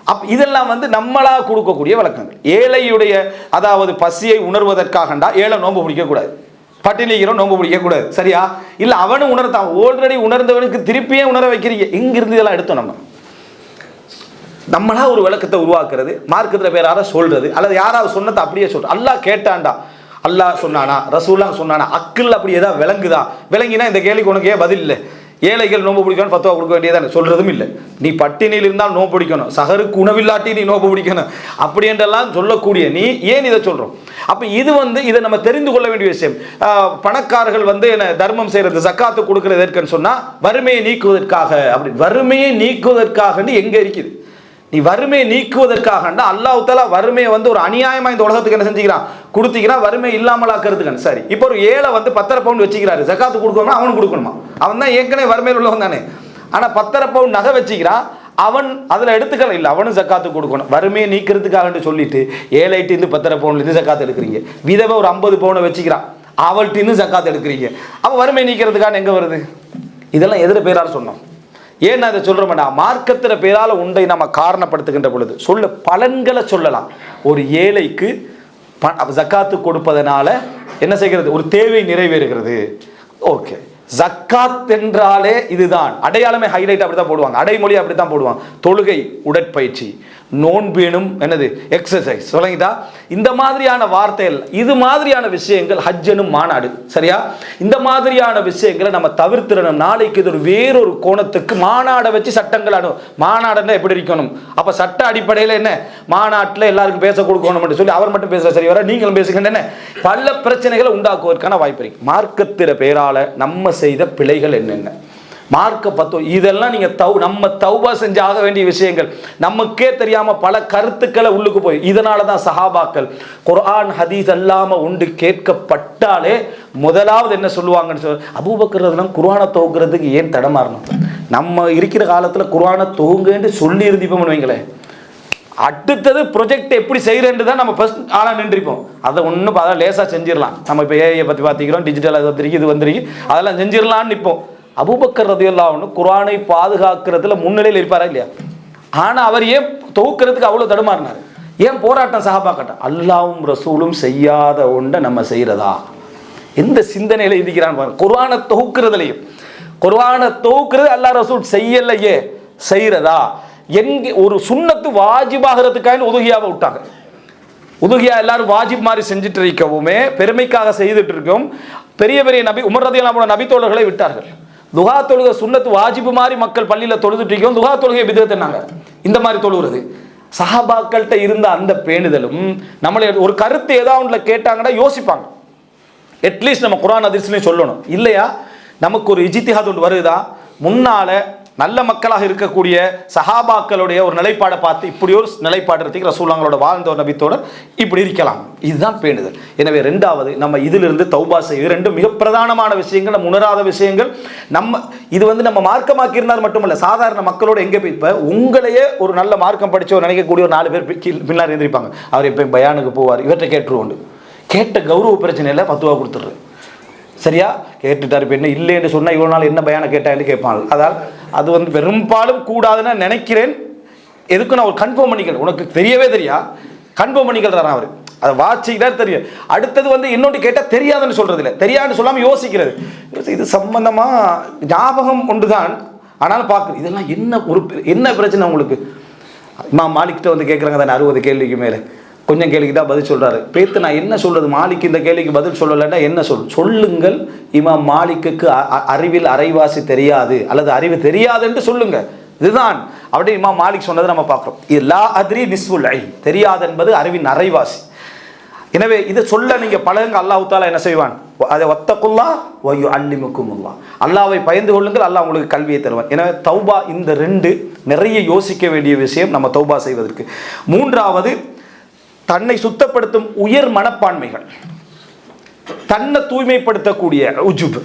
இதெல்லாம் நம்மளா கொடுக்கக்கூடிய வழக்கங்கள். ஏழையுடைய அதாவது பசியை உணர்வதற்காகண்டா ஏழை நோன்பு பிடிக்க கூடாது, பட்டினிக்கிறோம் நோன்பு பிடிக்க கூடாது சரியா. இல்ல அவனு உணர்த்தான், ஆல்ரெடி உணர்ந்தவனுக்கு திருப்பியே உணர வைக்கிறீங்க. இங்கிருந்து இதெல்லாம் எடுத்தோம். நம்மளா ஒரு விளக்கத்தை உருவாக்குறது, மார்க்கத்துல பேரார சொல்றது, அல்லது யாராவது சொன்னதை அப்படியே சொல்றது. அல்லாஹ் கேட்டான்டா, அல்லாஹ் சொன்னானா, ரசூலுல்லாஹ் சொன்னானா, அக்கில் அப்படி ஏதாவது விளங்குதா, விளங்கினா இந்த கேள்விக்கு உனக்கு ஏன் பதில் இல்லை. ஏழைகள் நோன்பு பிடிக்கணும் ஃபத்வா கொடுக்க வேண்டியதானே, சொல்றதும் இல்லை. நீ பட்டினியில் இருந்தால் நோன்பு பிடிக்கணும், சஹருக்கு உணவில்லாட்டி நீ நோன்பு பிடிக்கணும் அப்படி என்றெல்லாம் சொல்லக்கூடிய நீ ஏன் இதை சொல்றோம்? அப்ப இது இதை நம்ம தெரிந்து கொள்ள வேண்டிய விஷயம். பணக்காரர்கள் என்ன தர்மம் செய்யறது, ஜக்காத்து கொடுக்கிறது எதற்குன்னு சொன்னா வறுமையை நீக்குவதற்காக. அப்படி வறுமையை நீக்குவதற்காக எங்க இருக்குது? நீ வறுமையை நீக்குவதற்காக அல்லாஹ் தஆலா வறுமையை ஒரு அநியாயமா இந்த உலகத்துக்கு என்ன செஞ்சுக்கிறான், கொடுத்தீங்கன்னா வறுமை இல்லாமலாக்கிறதுக்கு. சரி, இப்போ ஒரு ஏழை 10.5 பவுன் வச்சுக்கிறாரு, ஜக்காத்து கொடுக்கணும்னா அவனுக்கு கொடுக்கணுமா? அவன் தான் ஏற்கனவே வறுமையில் உள்ளவன் தானே. ஆனா 10.5 பவுன் நகை வச்சுக்கிறான், அவன் அதுல எடுத்துக்கல இல்லை, அவனும் ஜக்காத்து கொடுக்கணும். வறுமையை நீக்கிறதுக்காக சொல்லிட்டு ஏழைட்டு 10.5 பவுன்ல ஜக்காத்து எடுக்கிறீங்க. விதவை ஒரு 50 பவுனை வச்சுக்கிறான், அவள்கிட்ட ஜக்காத்து எடுக்கிறீங்க. அப்ப வறுமை நீக்கிறதுக்கான எங்க வருது? இதெல்லாம் எதிர பேரால் சொன்னோம். ஏன் அதை சொல்றோம்னா, மார்க்கத்தின பேரால உண்டை நம்ம காரணப்படுத்துகின்ற பொழுது சொல்ல பலன்களை சொல்லலாம். ஒரு ஏழைக்கு ஜக்காத்து கொடுப்பதனால என்ன செய்கிறது? ஒரு தேவை நிறைவேறுகிறது. ஓகே, ஜக்காத் என்றாலே இதுதான் அடையாளமே, ஹைலைட் அப்படித்தான் போடுவாங்க, அடைமொழி அப்படித்தான் போடுவாங்க. தொழுகை, உடற்பயிற்சி, நோன்பேனும் என்னது எக்ஸசைஸ் சொல்லிட்டா, இந்த மாதிரியான வார்த்தைகள், இது மாதிரியான விஷயங்கள், ஹஜ்ஜனும் மாநாடு, சரியா? இந்த மாதிரியான விஷயங்களை நம்ம தவிர்த்திடணும். நாளைக்கு இது வேறொரு கோணத்துக்கு மாநாடை வச்சு சட்டங்கள் மாநாடுன்னா எப்படி இருக்கணும்? அப்ப சட்ட அடிப்படையில் என்ன, மாநாட்டில் எல்லாருக்கும் பேச கொடுக்கணும் சொல்லி அவர் மட்டும் பேச சரி வர, நீங்களும் பேசுகின்ற பல பிரச்சனைகளை உண்டாக்குவதற்கான வாய்ப்பு இருக்கு. மார்க்கத்திற பேரால நம்ம செய்த பிழைகள் என்னென்ன, மார்க்க இதெல்லாம் நீங்க நம்ம தௌபா செஞ்சாக வேண்டிய விஷயங்கள். நமக்கே தெரியாம பல கருத்துக்களை உள்ளுக்கு போய், இதனாலதான் சஹாபாக்கள் குர்ஆன் ஹதீஸ் அல்லாம உண்டு கேட்கப்பட்டாலே முதலாவது என்ன சொல்லுவாங்கன்னு சொல்லி, அபூபக்கர் ரலியல்லாஹு குர்ஆனை தொகுக்கிறதுக்கு ஏன் தடமாறணும்? நம்ம இருக்கிற காலத்துல குர்ஆனை தொகுங்கன்னு சொல்லி இருந்திப்போம் வைங்களேன். அடுத்தது ப்ரொஜெக்ட் எப்படி செய்யறேன்னு தான் நம்ம ஃபர்ஸ்ட் ஆளாக நின்றுப்போம். அதை ஒன்றும் அதெல்லாம் லேசாக செஞ்சிடலாம். நம்ம இப்போ ஏஐயை பற்றி பார்த்துக்கிறோம், டிஜிட்டல் அது வந்துருக்கு, இது வந்துருக்கு, அதெல்லாம் செஞ்சிடலான்னு நிற்போம். அபூபக்கர் ரலியல்லாஹு அன்ஹு குர்ஆனை பாதுகாக்கிறதுல முன்னிலையில் இருப்பாரா இல்லையா? ஆனால் அவர் ஏன் தொகுக்கிறதுக்கு அவ்வளோ தடுமாறினார்? ஏன் போராட்டம் சஹாபாக்கிட்ட? அல்லாஹ்வும் ரசூலும் செய்யாத ஒன்றை நம்ம செய்கிறதா? எந்த சிந்தனையில் இருக்கிறான் பாருங்க. குர்ஆனை தொகுக்கிறதுலையும், குர்ஆனை தொகுக்கிறது அல்லாஹ் ரசூல் செய்யலையே, செய்கிறதா? எங்கே ஒரு சுன்னத்து வாஜிபாகிறதுக்காக உதுகியாவை விட்டாங்க. உதுகியா எல்லாரும் வாஜிப் மாதிரி செஞ்சுட்டு இருக்கவுமே, பெருமைக்காக செய்துட்டு இருக்கோம். பெரிய பெரிய நபி உமர் ரலியல்லாஹு அன்ஹு நபி தோழர்களை விட்டார்கள். துஹா தொழுகை சுன்னத்து வாஜிபு மாதிரி மக்கள் பள்ளியில் தொழுதுட்டு இருக்கோம், துஹா தொழுகை பிதத்துனாங்க. இந்த மாதிரி தொழுகிறது சஹாபாக்கள்கிட்ட இருந்த அந்த பேணுதலும், நம்மளை ஒரு கருத்து ஏதாவது கேட்டாங்கன்னா யோசிப்பாங்க. அட்லீஸ்ட் நம்ம குர்ஆன் ஹதீஸ்லயும் சொல்லணும் இல்லையா? நமக்கு ஒரு இஜ்திஹாத் ஒன்று வருதா? முன்னால நல்ல மக்களாக இருக்கக்கூடிய சஹாபாக்களுடைய ஒரு நிலைப்பாடை பார்த்து இப்படி ஒரு நிலைப்பாடு இருக்கு, ரசூலுல்லாஹ்வோட வாழ்ந்த ஒரு நபித்தோட இப்படி இருக்கலாம். இதுதான் பேணுதல். எனவே ரெண்டாவது, நம்ம இதிலிருந்து தௌபா செய்வது. ரெண்டு மிக பிரதானமான விஷயங்கள், நம்ம உணராத விஷயங்கள். நம்ம இது நம்ம மார்க்கமாக்கி இருந்தால் மட்டுமல்ல, சாதாரண மக்களோட எங்கே போய் இப்போ உங்களையே ஒரு நல்ல மார்க்கம் படிச்சவர் நினைக்கக்கூடிய ஒரு 4 பேர் பின்னால் எழுந்திருப்பாங்க. அவர் எப்போ பயானுக்கு போவார், இவற்றை கேட்டுருவோண்டு கேட்ட கௌரவ பிரச்சனையில் 10 ரூபா கொடுத்துட்ரு. சரியா? கேட்டுட்டார். இப்போ என்ன இல்லைன்னு சொன்னால் இவ்வளோ நாள் என்ன பயானை கேட்டான்னு கேட்பாங்க. அதால் அது பெரும்பாலும் கூடாதுன்னு நினைக்கிறேன். எதுக்கு நான் ஒரு கன்ஃபார்ம் பண்ணிக்கிறேன், உனக்கு தெரியவே தெரியா, கன்ஃபார்ம் பண்ணிக்கிறேன் அவர், அதை வாட்சிக்கிட்டார் தெரியும். அடுத்தது இன்னொன்று கேட்டால் தெரியாதுன்னு சொல்றது இல்லை, தெரியாதுன்னு சொல்லாமல் யோசிக்கிறது. இது சம்பந்தமாக ஞாபகம் ஒன்று தான், ஆனாலும் பார்க்குறது இதெல்லாம் என்ன பிரச்சனை உங்களுக்கு? இமாம் மாலிக்கிட்ட கேட்குறாங்க தானே 60 கேள்விக்கு மேலே, கொஞ்சம் கேள்விக்கு தான் பதில் சொல்கிறாரு. பேத்து நான் என்ன சொல்கிறது, மாலிக் இந்த கேள்விக்கு பதில் சொல்லலைன்னா என்ன சொல்லுங்கள். இமாம் மாலிக்குக்கு அறிவில் அரைவாசி தெரியாது அல்லது அறிவு தெரியாது என்று சொல்லுங்க. இதுதான் அப்படி இமாம் மாலிக் சொன்னதை நம்ம பார்க்குறோம். லா அத்ரி நிஸ்ஃபுல் இல்ம், தெரியாது என்பது அறிவின் அரைவாசி. எனவே இதை சொல்ல நீங்கள் பழகுங்க, அல்லாஹ் தஆலா என்ன செய்வான்? அதை வத்தகுல்லாஹ் வ யுஅல்லிமுக்குமுல்லாஹ், அல்லாஹ்வை பயந்து கொள்ளுங்கள், அல்லாஹ் உங்களுக்கு கல்வியை தருவான். எனவே தௌபா இந்த 2 நிறைய யோசிக்க வேண்டிய விஷயம் நம்ம தௌபா செய்வதற்கு. மூன்றாவது, தன்னை சுத்தப்படுத்தும் உயர் மனப்பான்மைகள், தன்னை தூய்மைப்படுத்தக்கூடிய உஜுப்,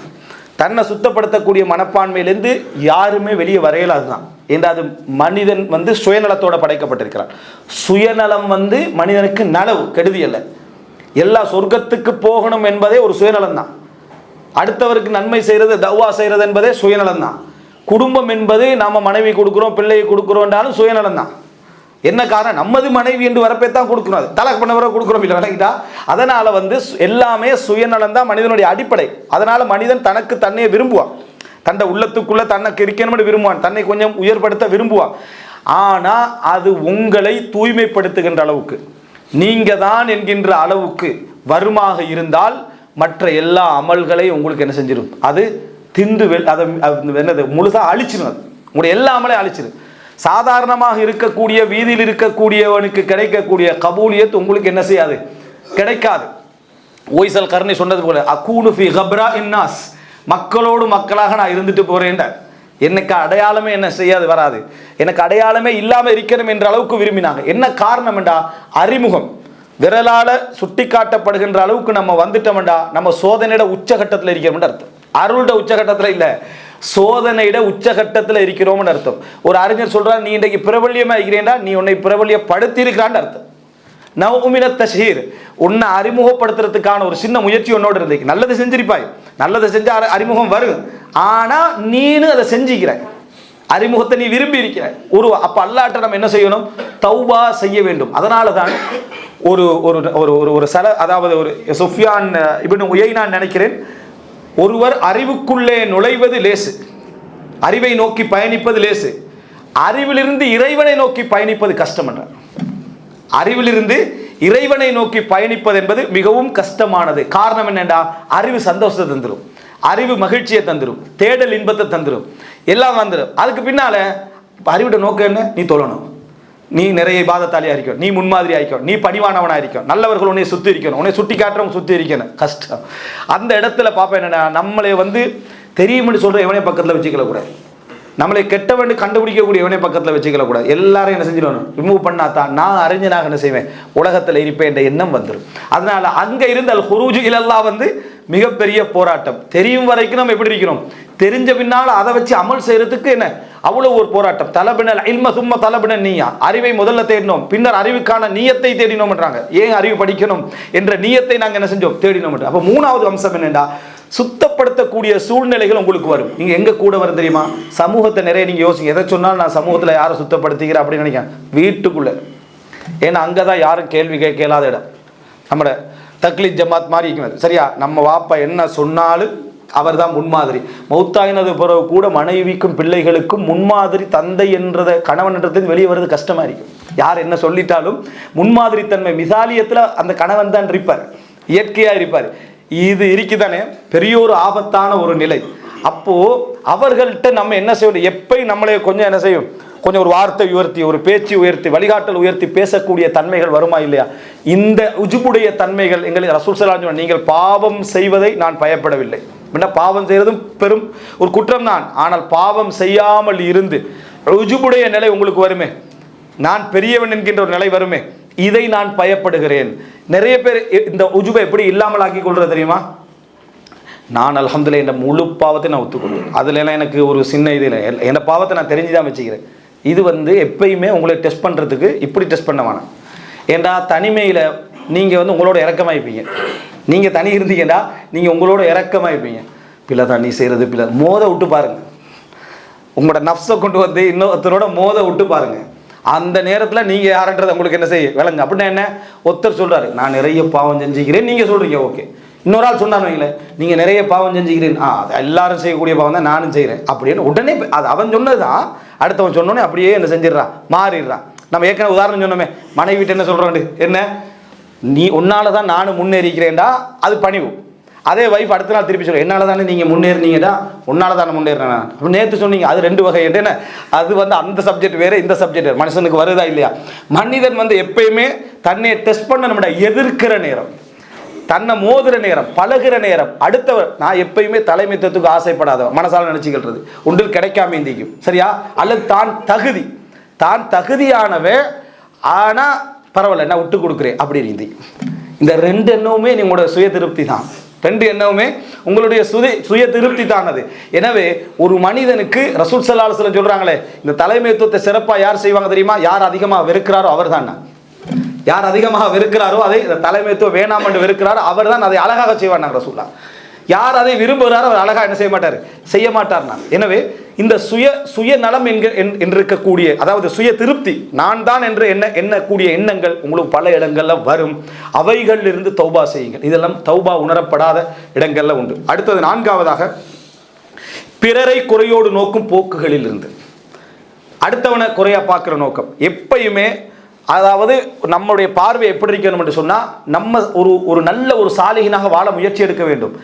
தன்னை சுத்தப்படுத்தக்கூடிய மனப்பான்மையிலிருந்து யாருமே வெளியே வரையலாதுதான். ஏன்னா அது மனிதன் சுயநலத்தோட படைக்கப்பட்டிருக்கிறான். சுயநலம் மனிதனுக்கு நலவு, கெடுதி அல்ல. எல்லா சொர்க்கத்துக்கு போகணும் என்பதே ஒரு சுயநலம் தான். அடுத்தவருக்கு நன்மை செய்யறது, தௌவா செய்யறது என்பதே சுயநலம் தான். குடும்பம் என்பது நாம மனைவி கொடுக்குறோம், பிள்ளையை கொடுக்குறோம்னாலும் சுயநலம் தான். என்ன காரணம்? நம்மது மனைவி என்று வரப்பே தான் கொடுக்கணும், அது தலாக் பண்ண வர கொடுக்குறோம் இல்லை, விளங்கிட்டா? அதனால எல்லாமே சுயநலம் தான் மனிதனுடைய அடிப்படை. அதனால மனிதன் தனக்கு தன்னையே விரும்புவான், தன்னை உள்ளத்துக்குள்ள தனக்கு இருக்கணும்னு விரும்புவான், தன்னை கொஞ்சம் உயர்படுத்த விரும்புவான். ஆனா அது உங்களை தூய்மைப்படுத்துகின்ற அளவுக்கு, நீங்க தான் என்கின்ற அளவுக்கு வருமாக இருந்தால் மற்ற எல்லா அமல்களையும் உங்களுக்கு என்ன செஞ்சிடும்? அது திண்டு அதை என்னது முழுசாக அழிச்சிடும். அது உங்களுடைய எல்லாமே அழிச்சிடும். சாதாரணமாக இருக்கக்கூடிய வீதியில் இருக்கக்கூடியவனுக்கு கிடைக்கக்கூடிய கபூலியத் உங்களுக்கு என்ன செய்யாது, கிடைக்காது. ஒய்சல் கர்ணி சொன்னது போல அகூனு ஃபி கப்ரா இன்னாஸ், மக்களோடு மக்களாக நான் இருந்துட்டு போறேன். எனக்கு அடையாளமே என்ன செய்யாது, வராது. எனக்கு அடையாளமே இல்லாமல் இருக்கணும் என்ற அளவுக்கு விரும்பினாங்க. என்ன காரணம் என்றா அறிமுகம் விரலால சுட்டி காட்டப்படுகின்ற அளவுக்கு நம்ம வந்துட்டோம்டா நம்ம சோதனையோட உச்சகட்டத்தில் இருக்கிறோம் அர்த்தம். அருளோட உச்சகட்டத்தில் இல்லை, சோதனையிட உச்சகட்டத்தில் இருக்கிறோம்னு அர்த்தம். ஒரு அறிஞர் சொல்றார், நீ இன்றைக்கு பிரபல்யமா இருக்கிறேன்டா, நீ உன்னை பிரபல்யப்படுத்தி இருக்கிறான்னு அர்த்தம். நவமின தஷ்ஹீர், உன்னை அறிமுகப்படுத்துறதுக்கான ஒரு சின்ன முயற்சி உன்னோடு இருந்து நல்லது செஞ்சிருப்பாய், நல்லதை செஞ்ச அறிமுகம் வரும். ஆனா நீனு அதை செஞ்சுக்கிறாய், அறிமுகத்தை நீ விரும்பி இருக்கிறாய். அப்ப அல்லாஹ்ட்ட நம்ம என்ன செய்யணும், தௌபா செய்ய வேண்டும். அதனால தான் ஒரு ஒரு ஒரு ஒரு சல அதாவது ஒரு சுஃபியான் இப்னு உயைனா நினைக்கிறேன், ஒருவர் அறிவுக்குள்ளே நுழைவது லேசு, அறிவை நோக்கி பயணிப்பது லேசு, அறிவிலிருந்து இறைவனை நோக்கி பயணிப்பது கஷ்டம் என்றார். அறிவிலிருந்து இறைவனை நோக்கி பயணிப்பது என்பது மிகவும் கஷ்டமானது. காரணம் என்னண்டா, அறிவு சந்தோஷத்தை தந்துடும், அறிவு மகிழ்ச்சியை தந்துடும், தேடல் இன்பத்தை தந்துடும், எல்லாம் வந்துடும். அதுக்கு பின்னால அறிவிட நோக்கம் என்ன, நீ தொழணும், நீ நிறைய பாதத்தாலியா இருக்கணும், நீ முன்மாதிரி ஆயிக்கணும், நீ பணிவானவனா இருக்கணும், நல்லவர்கள் உன்னை சுற்றி இருக்கணும், உன்னை சுட்டி காட்டுறவங்க சுற்றி இருக்கணும். கஷ்டம். அந்த இடத்துல பார்ப்பேன் என்னன்னா, நம்மளை தெரியும்னு சொல்ற எவனே பக்கத்தில் வச்சுக்கல கூடாது, நம்மளை கெட்டவன் கண்டுபிடிக்கக்கூடிய எவனே பக்கத்தில் வச்சுக்கல கூடாது. எல்லாரும் என்ன செஞ்சிடணும், ரிமூவ் பண்ணாதான் நான் அறிஞனாக என்ன செய்வேன், உலகத்தில் இருப்பேன் என்ற எண்ணம் வந்துடும். அதனால அங்க இருந்து அல் ஹுரூஜ் இலல்லாஹ் மிகப்பெரிய போராட்டம். தெரியும் வரைக்கும் நம்ம எப்படி இருக்கிறோம், தெரிஞ்ச பின்னால் அதை வச்சு அமல் செய்யறதுக்கு என்ன அவ்வளவு ஒரு போராட்டம். தலபினல் இல்ம சும்ம தலபினல் நீயா, அறிவை முதல்ல தேடினோம், பின்னர் அறிவுக்கான நீயத்தை தேடினோம் என்றாங்க. ஏன் அறிவு படிக்கணும் என்ற நீயத்தை நாங்கள் என்ன செஞ்சோம், தேடினோம். அப்போ மூணாவது அம்சம் என்னண்டா, சுத்தப்படுத்தக்கூடிய சூழ்நிலைகள் உங்களுக்கு வரும். நீங்க எங்க கூட வரும் தெரியுமா, சமூகத்தை நிறைய நீங்க யோசிங்க. எதை சொன்னாலும் நான் சமூகத்தில் யாரை சுத்தப்படுத்திக்கிறேன் அப்படின்னு நினைக்கிறேன், வீட்டுக்குள்ள. ஏன்னா அங்கதான் யாரும் கேள்வி கேட்கலாத இடம். நம்மட தக்லீத் ஜமாத் மாதிரி இருக்கிறது, சரியா? நம்ம வாப்பா என்ன சொன்னாலும் அவர் தான் முன்மாதிரி. மௌத்தாயினது பிறகு கூட மனைவிக்கும் பிள்ளைகளுக்கும் முன்மாதிரி தந்தை என்றதை கணவன் என்றது வெளியே வருது கஷ்டமா இருக்கும். யார் என்ன சொல்லிட்டாலும் முன்மாதிரி தன்மை மிசாலியத்தில் அந்த கணவன் தான் இருப்பார், இயற்கையா இருப்பார். இது இருக்குதானே பெரிய ஒரு ஆபத்தான ஒரு நிலை. அப்போ அவர்கள்ட்ட நம்ம என்ன செய்யணும், எப்பயும் நம்மளே கொஞ்சம் என்ன செய்யும், கொஞ்சம் ஒரு வார்த்தை உயர்த்தி, ஒரு பேச்சு உயர்த்தி, வழிகாட்டல் உயர்த்தி பேசக்கூடிய தன்மைகள் வருமா இல்லையா? இந்த உஜுபுடைய தன்மைகள் எங்களுக்கு ரசூல் ஸல்லல்லாஹு அலைஹி வஸல்லம், நீங்கள் பாவம் செய்வதை நான் பயப்படவில்லை. பாவம் செய்யறதும் பெரும் ஒரு குற்றம் தான், ஆனால் பாவம் செய்யாமல் இருந்து உஜுபுடைய நிலை உங்களுக்கு வருமே, நான் பெரியவன் என்கின்ற ஒரு நிலை வருமே, இதை நான் பயப்படுகிறேன். நிறைய பேர் இந்த உஜுபை எப்படி இல்லாமல் ஆக்கி கொள்றது தெரியுமா, நான் அல்ஹம்துலில்லாஹ் என்ற முழு பாவத்தை நான் ஒத்துக்கொள்வேன், அதுல எல்லாம் எனக்கு ஒரு சின்ன இது இல்லை, என் பாவத்தை நான் தெரிஞ்சுதான் வச்சுக்கிறேன். இது எப்பயுமே உங்களை டெஸ்ட் பண்றதுக்கு இப்படி டெஸ்ட் பண்ண வேணாம். ஏண்டா தனிமையில நீங்க உங்களோட இறக்கமாயிருப்பீங்க, நீங்க தனி இருந்தீங்கடா நீங்க உங்களோட இறக்கமாயிருப்பீங்க. பிள்ளை தான் நீ செய்யறது பிள்ளை, மோத விட்டு பாருங்க, உங்களோட நஃப்ஸை கொண்டு இன்னொருத்தரோட மோத விட்டு பாருங்க. அந்த நேரத்தில் நீங்கள் யாருன்றது உங்களுக்கு என்ன செய்ய விளங்க. அப்படின்னா என்ன, ஒருத்தர் சொல்கிறாரு நான் நிறைய பாவம் செஞ்சுக்கிறேன், நீங்கள் சொல்கிறீங்க ஓகே. இன்னொரு ஆள் சொன்னானுங்களே நீங்கள் நிறைய பாவம் செஞ்சுக்கிறேன், அது எல்லாரும் செய்யக்கூடிய பாவம் தான் நானும் செய்கிறேன் அப்படின்னு உடனே அது அவன் சொன்னது தான் அடுத்தவன் சொன்னோன்னே அப்படியே என்ன செஞ்சிடறான், மாறிடுறான். நம்ம ஏற்கனவே உதாரணம் சொன்னோமே, மனைவி வீட்டு என்ன சொல்கிறோண்டு, என்ன நீ உன்னால தான் நானும் முன்னேறிக்கிறேன்டா, அது பணிவு. அதே வைஃப் அடுத்த நாள் திருப்பி சொல்ல, என்னால் தானே நீங்கள் முன்னேறினீங்கடா, உன்னால தானே முன்னேறினா அப்போ நேற்று சொன்னீங்க, அது ரெண்டு வகை. என்ன அது அந்த சப்ஜெக்ட் வேறு, இந்த சப்ஜெக்ட் வேறு. மனுஷனுக்கு வருதா இல்லையா? மனிதன் எப்பயுமே தன்னை டெஸ்ட் பண்ண நம்மளோட எதிர்க்கிற நேரம், தன்னை மோதுற நேரம், பழகிற நேரம், அடுத்தவர். நான் எப்பயுமே தலைமைத்துவத்துக்கு ஆசைப்படாதவன், மனசால நினைச்சுக்கிறது ஒன்றில் கிடைக்காம இந்திக்கும், சரியா? அல்லது தான் தகுதியானவன், ஆனால் பரவாயில்ல நான் விட்டு கொடுக்குறேன் அப்படி இருந்து. இந்த ரெண்டு எண்ணமுமே உங்களோட சுய திருப்தி தான், ரெண்டு எண்ணமுமே உங்களுடைய சுய திருப்தி தானது. எனவே ஒரு மனிதனுக்கு ரசூல் ஸல்லல்லாஹு அலைஹி வஸல்லம் சொல்றாங்களே, இந்த தலைமைத்துவத்தை சிறப்பாக யார் செய்வாங்க தெரியுமா? யார் அதிகமாக வெறுக்கிறாரோ அவர் தான். யார் அதிகமாக வெறுக்கிறாரோ அதை தலைமைத்துவம் வேணாம் என்று வெறுக்கிறாரோ அவர் தான் அதை அழகாக செய்வார் ரசூல்லா. யார் அதை விரும்புகிறாரோ அவர் அழகாக என்ன செய்ய மாட்டார், செய்ய மாட்டார். எனவே இந்த சுயநலம் என்றிருக்கக்கூடிய, அதாவது சுய திருப்தி, நான் தான் என்று எண்ணக்கூடிய எண்ணங்கள் உங்களுக்கு பல இடங்கள்ல வரும். அவைகளில் இருந்து தௌபா செய்யுங்கள். இதெல்லாம் தௌபா உணரப்படாத இடங்கள்ல உண்டு. அடுத்தது நான்காவதாக, பிறரை குறையோடு நோக்கும் போக்குகளில் இருந்து அடுத்தவனை குறையா பார்க்கிற நோக்கம். எப்பயுமே அதாவது நம்முடைய பார்வை எப்படி இருக்கணும் என்று சொன்னால், நம்ம ஒரு நல்ல ஒரு சாலிகனாக வாழ முயற்சி எடுக்க வேண்டும்.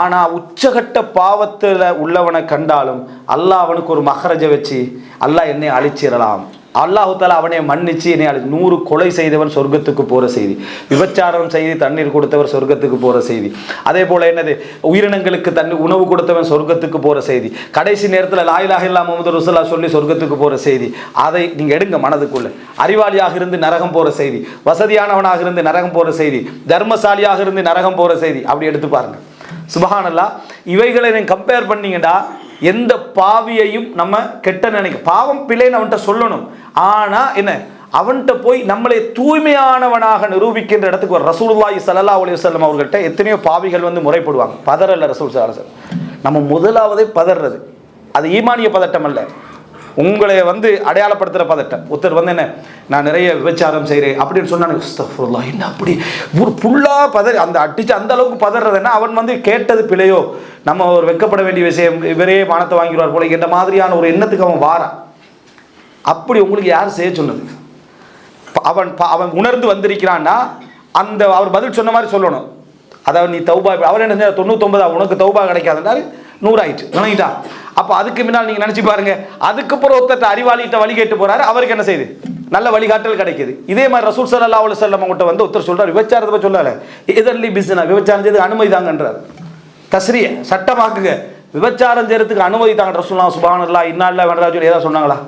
ஆனால் உச்சகட்ட பாவத்தில் உள்ளவனை கண்டாலும் அல்லாஹ் அவனுக்கு ஒரு மஹரஜை வச்சு அல்லாஹ் என்னை அழிச்சிடலாம், அல்லாஹு தாலா அவனை மன்னிச்சு என்னை 100 கொலை செய்தவன் சொர்க்கத்துக்கு போகிற செய்தி, விபச்சாரம் செய்து தண்ணீர் கொடுத்தவர் சொர்க்கத்துக்கு போகிற செய்தி, அதே போல் என்னது உயிரினங்களுக்கு உணவு கொடுத்தவன் சொர்க்கத்துக்கு போகிற செய்தி, கடைசி நேரத்தில் லா இலாஹ இல்லல்லாஹ் முஹம்மது ரசூலுல்லாஹ் சொல்லி சொர்க்கத்துக்கு போகிற செய்தி. அதை நீங்கள் எடுங்க மனதுக்குள்ள. அறிவாளியாக இருந்து நரகம் போகிற செய்தி, வசதியானவனாக இருந்து நரகம் போகிற செய்தி, தர்மசாலியாக இருந்து நரகம் போகிற செய்தி, அப்படி எடுத்து பாருங்க. சுபஹானல்லாஹ். இவைகளை நீங்கள் கம்பேர் பண்ணீங்கடா எந்த பாவியையும் நம்ம கெட்ட நினைக்க, பாவம் பிள்ளைன்னு அவன்கிட்ட சொல்லணும். ஆனால் என்ன, அவன்கிட்ட போய் நம்மளை தூய்மையானவனாக நிரூபிக்கின்ற இடத்துக்கு ஒரு ரசூலுல்லாஹி ஸல்லல்லாஹு அலைஹி வஸல்லம் அவர்கள்ட்ட எத்தனையோ பாவிகள் வந்து முறைப்படுவாங்க. பதறல்ல ரசூல் ஸல்லல்லாஹு அலைஹி வஸல்லம். நம்ம முதலாவதே பதறது, அது ஈமானிய பதட்டம் அல்ல, உங்களை வந்து அடையாளப்படுத்துகிற பதட்டம். ஒருத்தர் வந்து என்ன, நான் நிறைய விபச்சாரம் செய்கிறேன் அப்படின்னு சொன்னாங்க, அஸ்தக்ஃபிருல்லாஹ், என்ன அப்படி ஒரு ஃபுல்லாக பதறி அந்த அடிச்சு அந்த அளவுக்கு பதறதுன்னா அவன் வந்து கேட்டது பிழையோ, நம்ம ஒரு வெட்கப்பட வேண்டிய விஷயம், இவரே மானத்தை வாங்கிடுவார் போல என்ற மாதிரியான ஒரு எண்ணத்துக்கு அவன் வாரான். அப்படி உங்களுக்கு யார் செய்ய சொன்னது? அவன் உணர்ந்து வந்திருக்கிறான்னா அந்த அவர் பதில் சொன்ன மாதிரி சொல்லணும். அதாவது நீ தௌபா, அவர் என்ன செஞ்சார், 99 உனக்கு தௌபா கிடைக்காதுன்றாரு, 100 ஆயிடுச்சு விளங்கிட்டா. அப்போ அதுக்கு முன்னால் நீங்கள் நினச்சி பாருங்க, அதுக்கப்புறம் ஒருத்தர் அறிவாளிகிட்ட வழி கேட்டு போறாரு, அவருக்கு என்ன செய்யுது, நல்ல வழிகாட்டல் கிடைக்குது. இதே மாதிரி ரசூல் ஸல்லல்லாஹு அலைஹி வஸல்லம் கிட்ட வந்து ஒருத்தர் சொல்றாரு, விபச்சாரத்தை பற்றி சொல்லல, இதர்லி பிஸ்னா, விபச்சாரம் செய்து அனுமதி தாங்கன்றார். தஸ்ரீய சட்டமாக்குங்க, விபச்சாரம் செய்யறதுக்கு அனுமதி தாங்க ரசூலுல்லாஹ் சுப்ஹானல்லாஹ் இன்னா லில்லாஹி வ இன்னா இலைஹி ஏதாவது சொன்னாங்களா?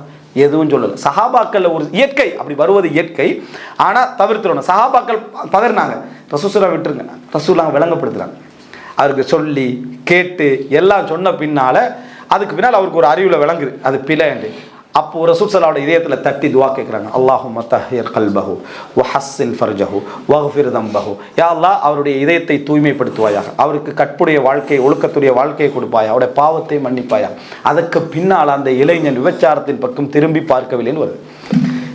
எதுவும் சொல்லலை. சஹாபாக்கள் ஒரு இயற்கை, அப்படி வருவது இயற்கை, ஆனால் தவிர்த்துடணும். சஹாபாக்கள் பதறினாங்க, ரசூலுல்லாஹ் விட்டுருங்க, ரசூலுல்லாஹ் விளங்கப்படுத்துறாங்க. அவருக்கு சொல்லி கேட்டு எல்லாம் சொன்ன பின்னால அதுக்கு பின்னால் அவருக்கு ஒரு அறிவில் விளங்குது அது பிழைண்டு. அப்போ ரசூல் ஸல்லல்லாஹு அலைஹி இதயத்தில் தட்டி துவா கேட்குறாங்க, அல்லாஹும்ம தஹ்ஹிர் கல்பஹு வஹஸ்ஸின் ஃபர்ஜஹு வஃபிர் தம்பஹு. யா அல்லாஹ், அவருடைய இதயத்தை தூய்மைப்படுத்துவாயாக, அவருக்கு கற்புடைய வாழ்க்கை, ஒழுக்கத்துடைய வாழ்க்கையை கொடுப்பாயா, அவருடைய பாவத்தை மன்னிப்பாயா. அதுக்கு பின்னால் அந்த இளைஞன் விபச்சாரத்தின் பக்கம் திரும்பி பார்க்கவில்லைன்னு வருது.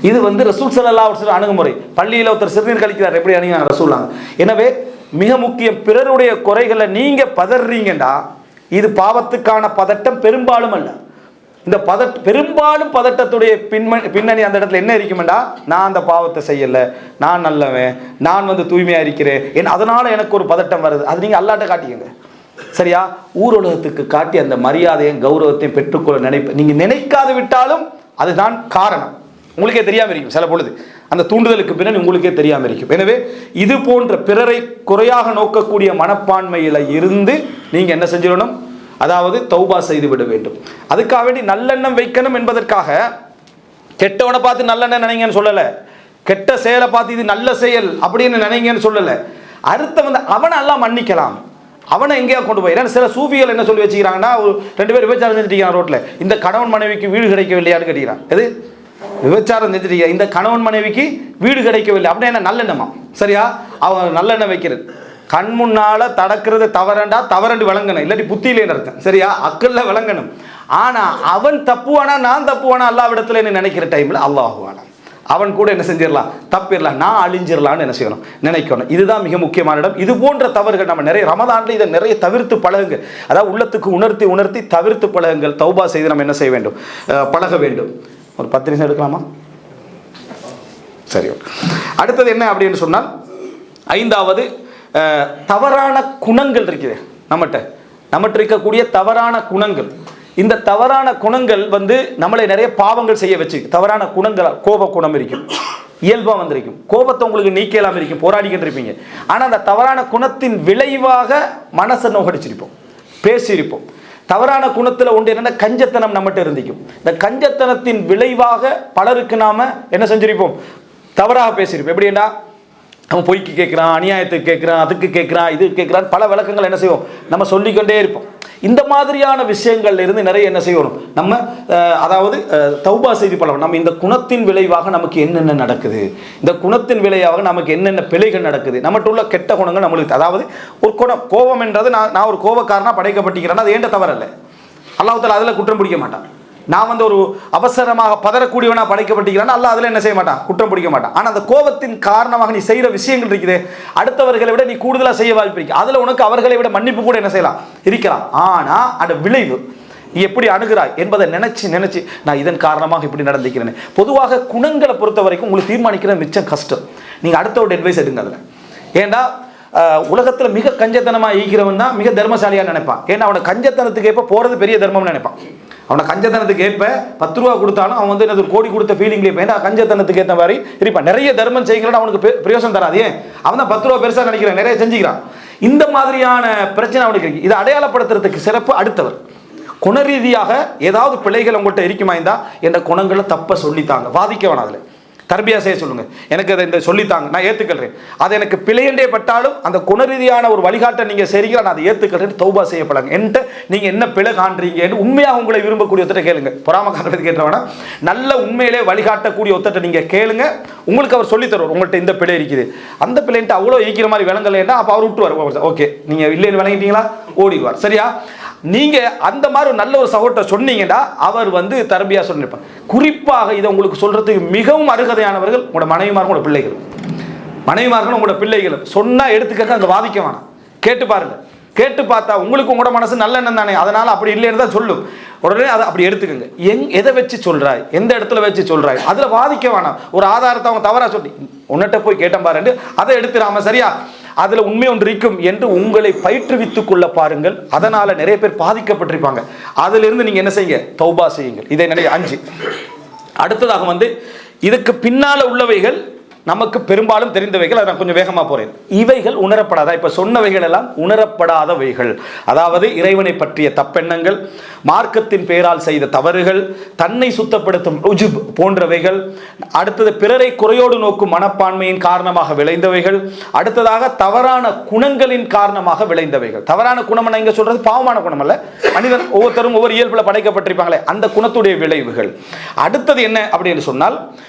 இது வந்து ரசூல் ஸல்லல்லாஹு அலைஹி வஸல்லம் அணுகுமுறை. பள்ளியில் ஒருத்தர் சிறுநீர் கழிக்கிறார், எப்படி அணுகிறாங்க ரசூலுல்லாஹ். எனவே மிக முக்கியம், பிறருடைய குறைகளை நீங்க பதறீங்கடா, இது பாவத்துக்கான பதட்டம் பெரும்பாலும் அல்ல. இந்த பெரும்பாலும் பதட்டத்துடைய பின்னணி அந்த இடத்துல என்ன இருக்குமெண்டா, நான் அந்த பாவத்தை செய்யலை, நான் நல்லவன், நான் வந்து தூய்மையா இருக்கிறேன், அதனால எனக்கு ஒரு பதட்டம் வருது. அது நீங்க அல்லாட்ட காட்டிக்கங்க, சரியா? ஊருலகத்துக்கு காட்டி அந்த மரியாதையும் கௌரவத்தையும் பெற்றுக்கொள்ள நீங்க நினைக்காது விட்டாலும் அதுதான் காரணம். உங்களுக்கே தெரியாமல் இருக்கும் சில பொழுது, அந்த தூண்டுதலுக்கு பின்னாடி உங்களுக்கே தெரியாமல் இருக்கும். எனவே இது போன்ற பிறரை குறையாக நோக்கக்கூடிய மனப்பான்மையில் இருந்து நீங்கள் என்ன செஞ்சிடணும், அதாவது தௌபா செய்து விட வேண்டும். அதுக்காக வேண்டி நல்லெண்ணம் வைக்கணும் என்பதற்காக கெட்டவனை பார்த்து நல்லெண்ணம் நினைங்கன்னு சொல்லலை, கெட்ட செயலை பார்த்து இது நல்ல செயல் அப்படின்னு நினைங்கன்னு சொல்லலை. அடுத்த வந்து அவனை எல்லாம் மன்னிக்கலாம், அவனை எங்கேயா கொண்டு போய். ஏன்னா சில சூஃபிகள் என்ன சொல்லி வச்சுக்கிறாங்கன்னா, ஒரு 2 பேர் விபச்சாரம் செஞ்சுட்டீங்க ரோட்டில், இந்த கணவன் மனைவிக்கு வீடு கிடைக்கவில்லையான்னு கேட்கிறான். எது விபச்சாரம் செஞ்சுட்டீங்க, இந்த கணவன் மனைவிக்கு வீடு கிடைக்கவில்லை அப்படின்னா என்ன, நல்லெண்ணமா, சரியா? அவன் நல்லெண்ணம் வைக்கிறது, கண் முன்னால தடக்கிறது தவறண்டா தவறண்டு விளங்கணும், இல்லாட்டி புத்தியிலேன்னு அர்த்தம், சரியா? அக்கல்ல விளங்கணும். ஆனா அவன் தப்புவானா நான் தப்புவானா அல்லாஹ்விடத்துல என்ன நினைக்கிற டைம்ல அல்லாஹுவானா அவன் கூட என்ன செஞ்சிடலாம், தப்பிடலாம், நான் அழிஞ்சிடலான்னு என்ன செய்யணும், நினைக்கணும். இதுதான் மிக முக்கியமான இடம். இது போன்ற தவறுகள் நம்ம நிறைய ரமதான்ல இதை நிறைய தவிர்த்து பழகுங்க. அதாவது உள்ளத்துக்கு உணர்த்தி உணர்த்தி தவிர்த்து பழகுங்கள். தௌபா செய்து நம்ம என்ன செய்ய வேண்டும், பழக வேண்டும். ஒரு 10 நிமிஷம் எடுக்கலாமா? சரி. அடுத்தது என்ன அப்படின்னு சொன்னால், 5வது தவறான குணங்கள் இருக்குது நம்மகிட்ட இருக்கக்கூடிய தவறான குணங்கள். இந்த தவறான குணங்கள் வந்து நம்மளை நிறைய பாவங்கள் செய்ய வச்சு, தவறான குணங்கள், கோப குணம் இருக்கும், இயல்பா வந்திருக்கும், கோபத்தை உங்களுக்கு நீக்கலாம் இருக்கும், போராடிக்கிட்டு இருப்பீங்க. ஆனா அந்த தவறான குணத்தின் விளைவாக மனசை நோகடிச்சிருப்போம், பேசியிருப்போம். தவறான குணத்துல ஒன்று என்னன்னா, கஞ்சத்தனம் நம்மகிட்ட இருந்திக்கும். இந்த கஞ்சத்தனத்தின் விளைவாக பலருக்கு நாம என்ன செஞ்சிருப்போம், தவறாக பேசியிருப்போம். எப்படின்னா, அவன் பொய்க்கு கேட்குறான், அநியாயத்துக்கு கேட்குறான், அதுக்கு கேட்குறான், இது கேட்குறான், பல விளக்கங்கள் என்ன செய்வோம் நம்ம சொல்லிக்கொண்டே இருப்போம். இந்த மாதிரியான விஷயங்கள்ல இருந்து நிறைய என்ன செய்யணும் நம்ம, அதாவது தௌபா செய்து பழகணும். நம்ம இந்த குணத்தின் விளைவாக நமக்கு என்னென்ன நடக்குது, இந்த குணத்தின் விளைவாக நமக்கு என்னென்ன பிழைகள் நடக்குது, நம்மகிட்ட உள்ள கெட்ட குணங்கள் நம்மளுக்கு. அதாவது ஒரு குணம், கோபம் என்றது, நான் ஒரு கோபக்காரனா படைக்கப்பட்டிருக்கிறேன்னா அது ஏண்ட தவறல்ல, அல்லாஹ் தஆலா அதில் குற்றம் பிடிக்க மாட்டான். நான் வந்து ஒரு அவசரமாக பதறக்கூடியவனா படைக்கப்பட்டிருக்கிறேன்னா அல்லாஹ் அதில் என்ன செய்ய மாட்டான், குற்றம் பிடிக்க மாட்டான். ஆனால் அந்த கோபத்தின் காரணமாக நீ செய்கிற விஷயங்கள் இருக்குது, அடுத்தவர்களை விட நீ கூடுதலாக செய்ய வாய்ப்பு இருக்கு. அதில் உனக்கு அவர்களை விட மன்னிப்பு கூட என்ன செய்யலாம், இருக்கலாம். ஆனால் அந்த விளைவு, நீ எப்படி அணுகிறாய் என்பதை நினைச்சு நான் இதன் காரணமாக இப்படி நடந்துக்கிறேன். பொதுவாக குணங்களை பொறுத்த வரைக்கும் உங்களுக்கு தீர்மானிக்கிறது மிச்சம் கஷ்டம். நீங்கள் அடுத்தோட அட்வைஸ் எடுங்க அதில். ஏண்டா உலகத்தில் மிக கஞ்சத்தனமாக ஈக்கிறவன் தான் மிக தர்மசாலியாக நினைப்பான். ஏன்னா அவனை கஞ்சத்தனத்துக்கு ஏற்ப போகிறது பெரிய தர்மம்னு நினைப்பான். அவனை கஞ்சத்தனத்துக்கு ஏற்ப 10 ரூபா கொடுத்தாலும் அவன் வந்து என்ன ஒரு கோடி கொடுத்த ஃபீலிங்லேயே ஏன்னா கஞ்சத்தனத்துக்கு ஏற்ற மாதிரி இருப்பான். நிறைய தர்மம் செய்யுங்களா அவனுக்கு பிரயோசனம் தராது. ஏன் அவன் தான் 10 ரூபா பெருசாக நினைக்கிறான், நிறைய செஞ்சுக்கிறான். இந்த மாதிரியான பிரச்சனை அவனுக்கு இருக்கு. இதை அடையாளப்படுத்துறதுக்கு சிறப்பு அடுத்தவர். குணரீதியாக ஏதாவது பிழைகள் உங்கள்கிட்ட இருக்குமா இருந்தால் என்ற குணங்களை தப்ப சொல்லித்தாங்க, வாதிக்க வேணாம். அதில் தர்பியா செய்ய சொல்லுங்க, எனக்கு அதை இந்த சொல்லித்தாங்க, நான் ஏற்றுக்கிறேன். அது எனக்கு பிழையண்டே பட்டாலும் அந்த குணரீதியான ஒரு வழிகாட்ட நீங்கள் செய்கிறீங்க, நான் அதை ஏற்றுக்கிறேன், தௌபா செய்யப்படாங்க. என்கிட்ட நீங்கள் என்ன பிழை காண்றீங்க உண்மையாக உங்களை விரும்பக்கூடிய ஒருத்தட்ட கேளுங்க. பொறாம காட்டுறது கேட்டவனா நல்ல உண்மையிலே வழிகாட்டக்கூடிய ஒருத்தட்ட நீங்கள் கேளுங்க, உங்களுக்கு அவர் சொல்லி தருவார். உங்கள்கிட்ட இந்த பிழை இருக்குது, அந்த பிள்ளைன்ட்டு அவ்வளோ ஈக்கிற மாதிரி விளங்கலைன்னா அப்போ அவர் விட்டுவார். ஓகே நீங்கள் இல்லைன்னு விளங்கிட்டீங்களா, ஓடிடுவார். சரியா? நீங்க அந்த மாதிரி நல்ல ஒரு சகோதரத்தை சொன்னீங்கன்னா அவர் வந்து தர்பியா சொல்லிருப்பார். குறிப்பாக இதை உங்களுக்கு சொல்றதுக்கு மிகவும் அருகதையானவர்கள் உங்களோட மனைவிமார்கள், உங்களோட பிள்ளைகள். மனைவிமார்கள் உங்களோட பிள்ளைகளும் சொன்னா எடுத்துக்க, அந்த வாதிக்க வேணாம், கேட்டு பாருங்க. கேட்டு பார்த்தா உங்களுக்கு உங்களோட மனசு நல்ல எண்ணம் தானே, அதனால அப்படி இல்லைன்னு தான் சொல்லும். உடனே அதை அப்படி எடுத்துக்கோங்க. எதை வச்சு சொல்றாய், எந்த இடத்துல வச்சு சொல்றாய், அதுல வாதிக்க வேணாம். ஒரு ஆதாரத்தை அவங்க தவறா சொல்லி உன்னிட்ட போய் கேட்டேன் பாருன்னு அதை எடுத்துடாம, சரியா அதுல உண்மை ஒன்று இருக்கும் என்று உங்களை பயிற்றுவித்துக் கொள்ள பாருங்கள். அதனால நிறைய பேர் பாதிக்கப்பட்டிருப்பாங்க. அதுல இருந்து நீங்க என்ன செய்யுங்க, தௌபா செய்யுங்கள். இதை நிறைய 5. அடுத்ததாக வந்து இதுக்கு பின்னால உள்ளவைகள் நமக்கு பெரும்பாலும் தெரிந்தவைகள். அதை நான் கொஞ்சம் வேகமாக போறேன். இவைகள் உணரப்படாத, இப்ப சொன்னவைகள் எல்லாம் உணரப்படாதவைகள். அதாவது இறைவனை பற்றிய தப்பெண்ணங்கள், மார்க்கத்தின் பெயரால் செய்த தவறுகள், தன்னை சுத்தப்படுத்தும் உஜுப் போன்றவைகள். அடுத்தது பிறரை குறையோடு நோக்கும் மனப்பான்மையின் காரணமாக விளைந்தவைகள். அடுத்ததாக தவறான குணங்களின் காரணமாக விளைந்தவைகள். தவறான குணம் இங்க சொல்றது பாவமான குணம் அல்ல, மனிதன் ஒவ்வொருத்தரும் ஒவ்வொரு இயல்புல படைக்கப்பட்டிருப்பாங்களே அந்த குணத்துடைய விளைவுகள். அடுத்தது என்ன அப்படின்னு சொன்னால்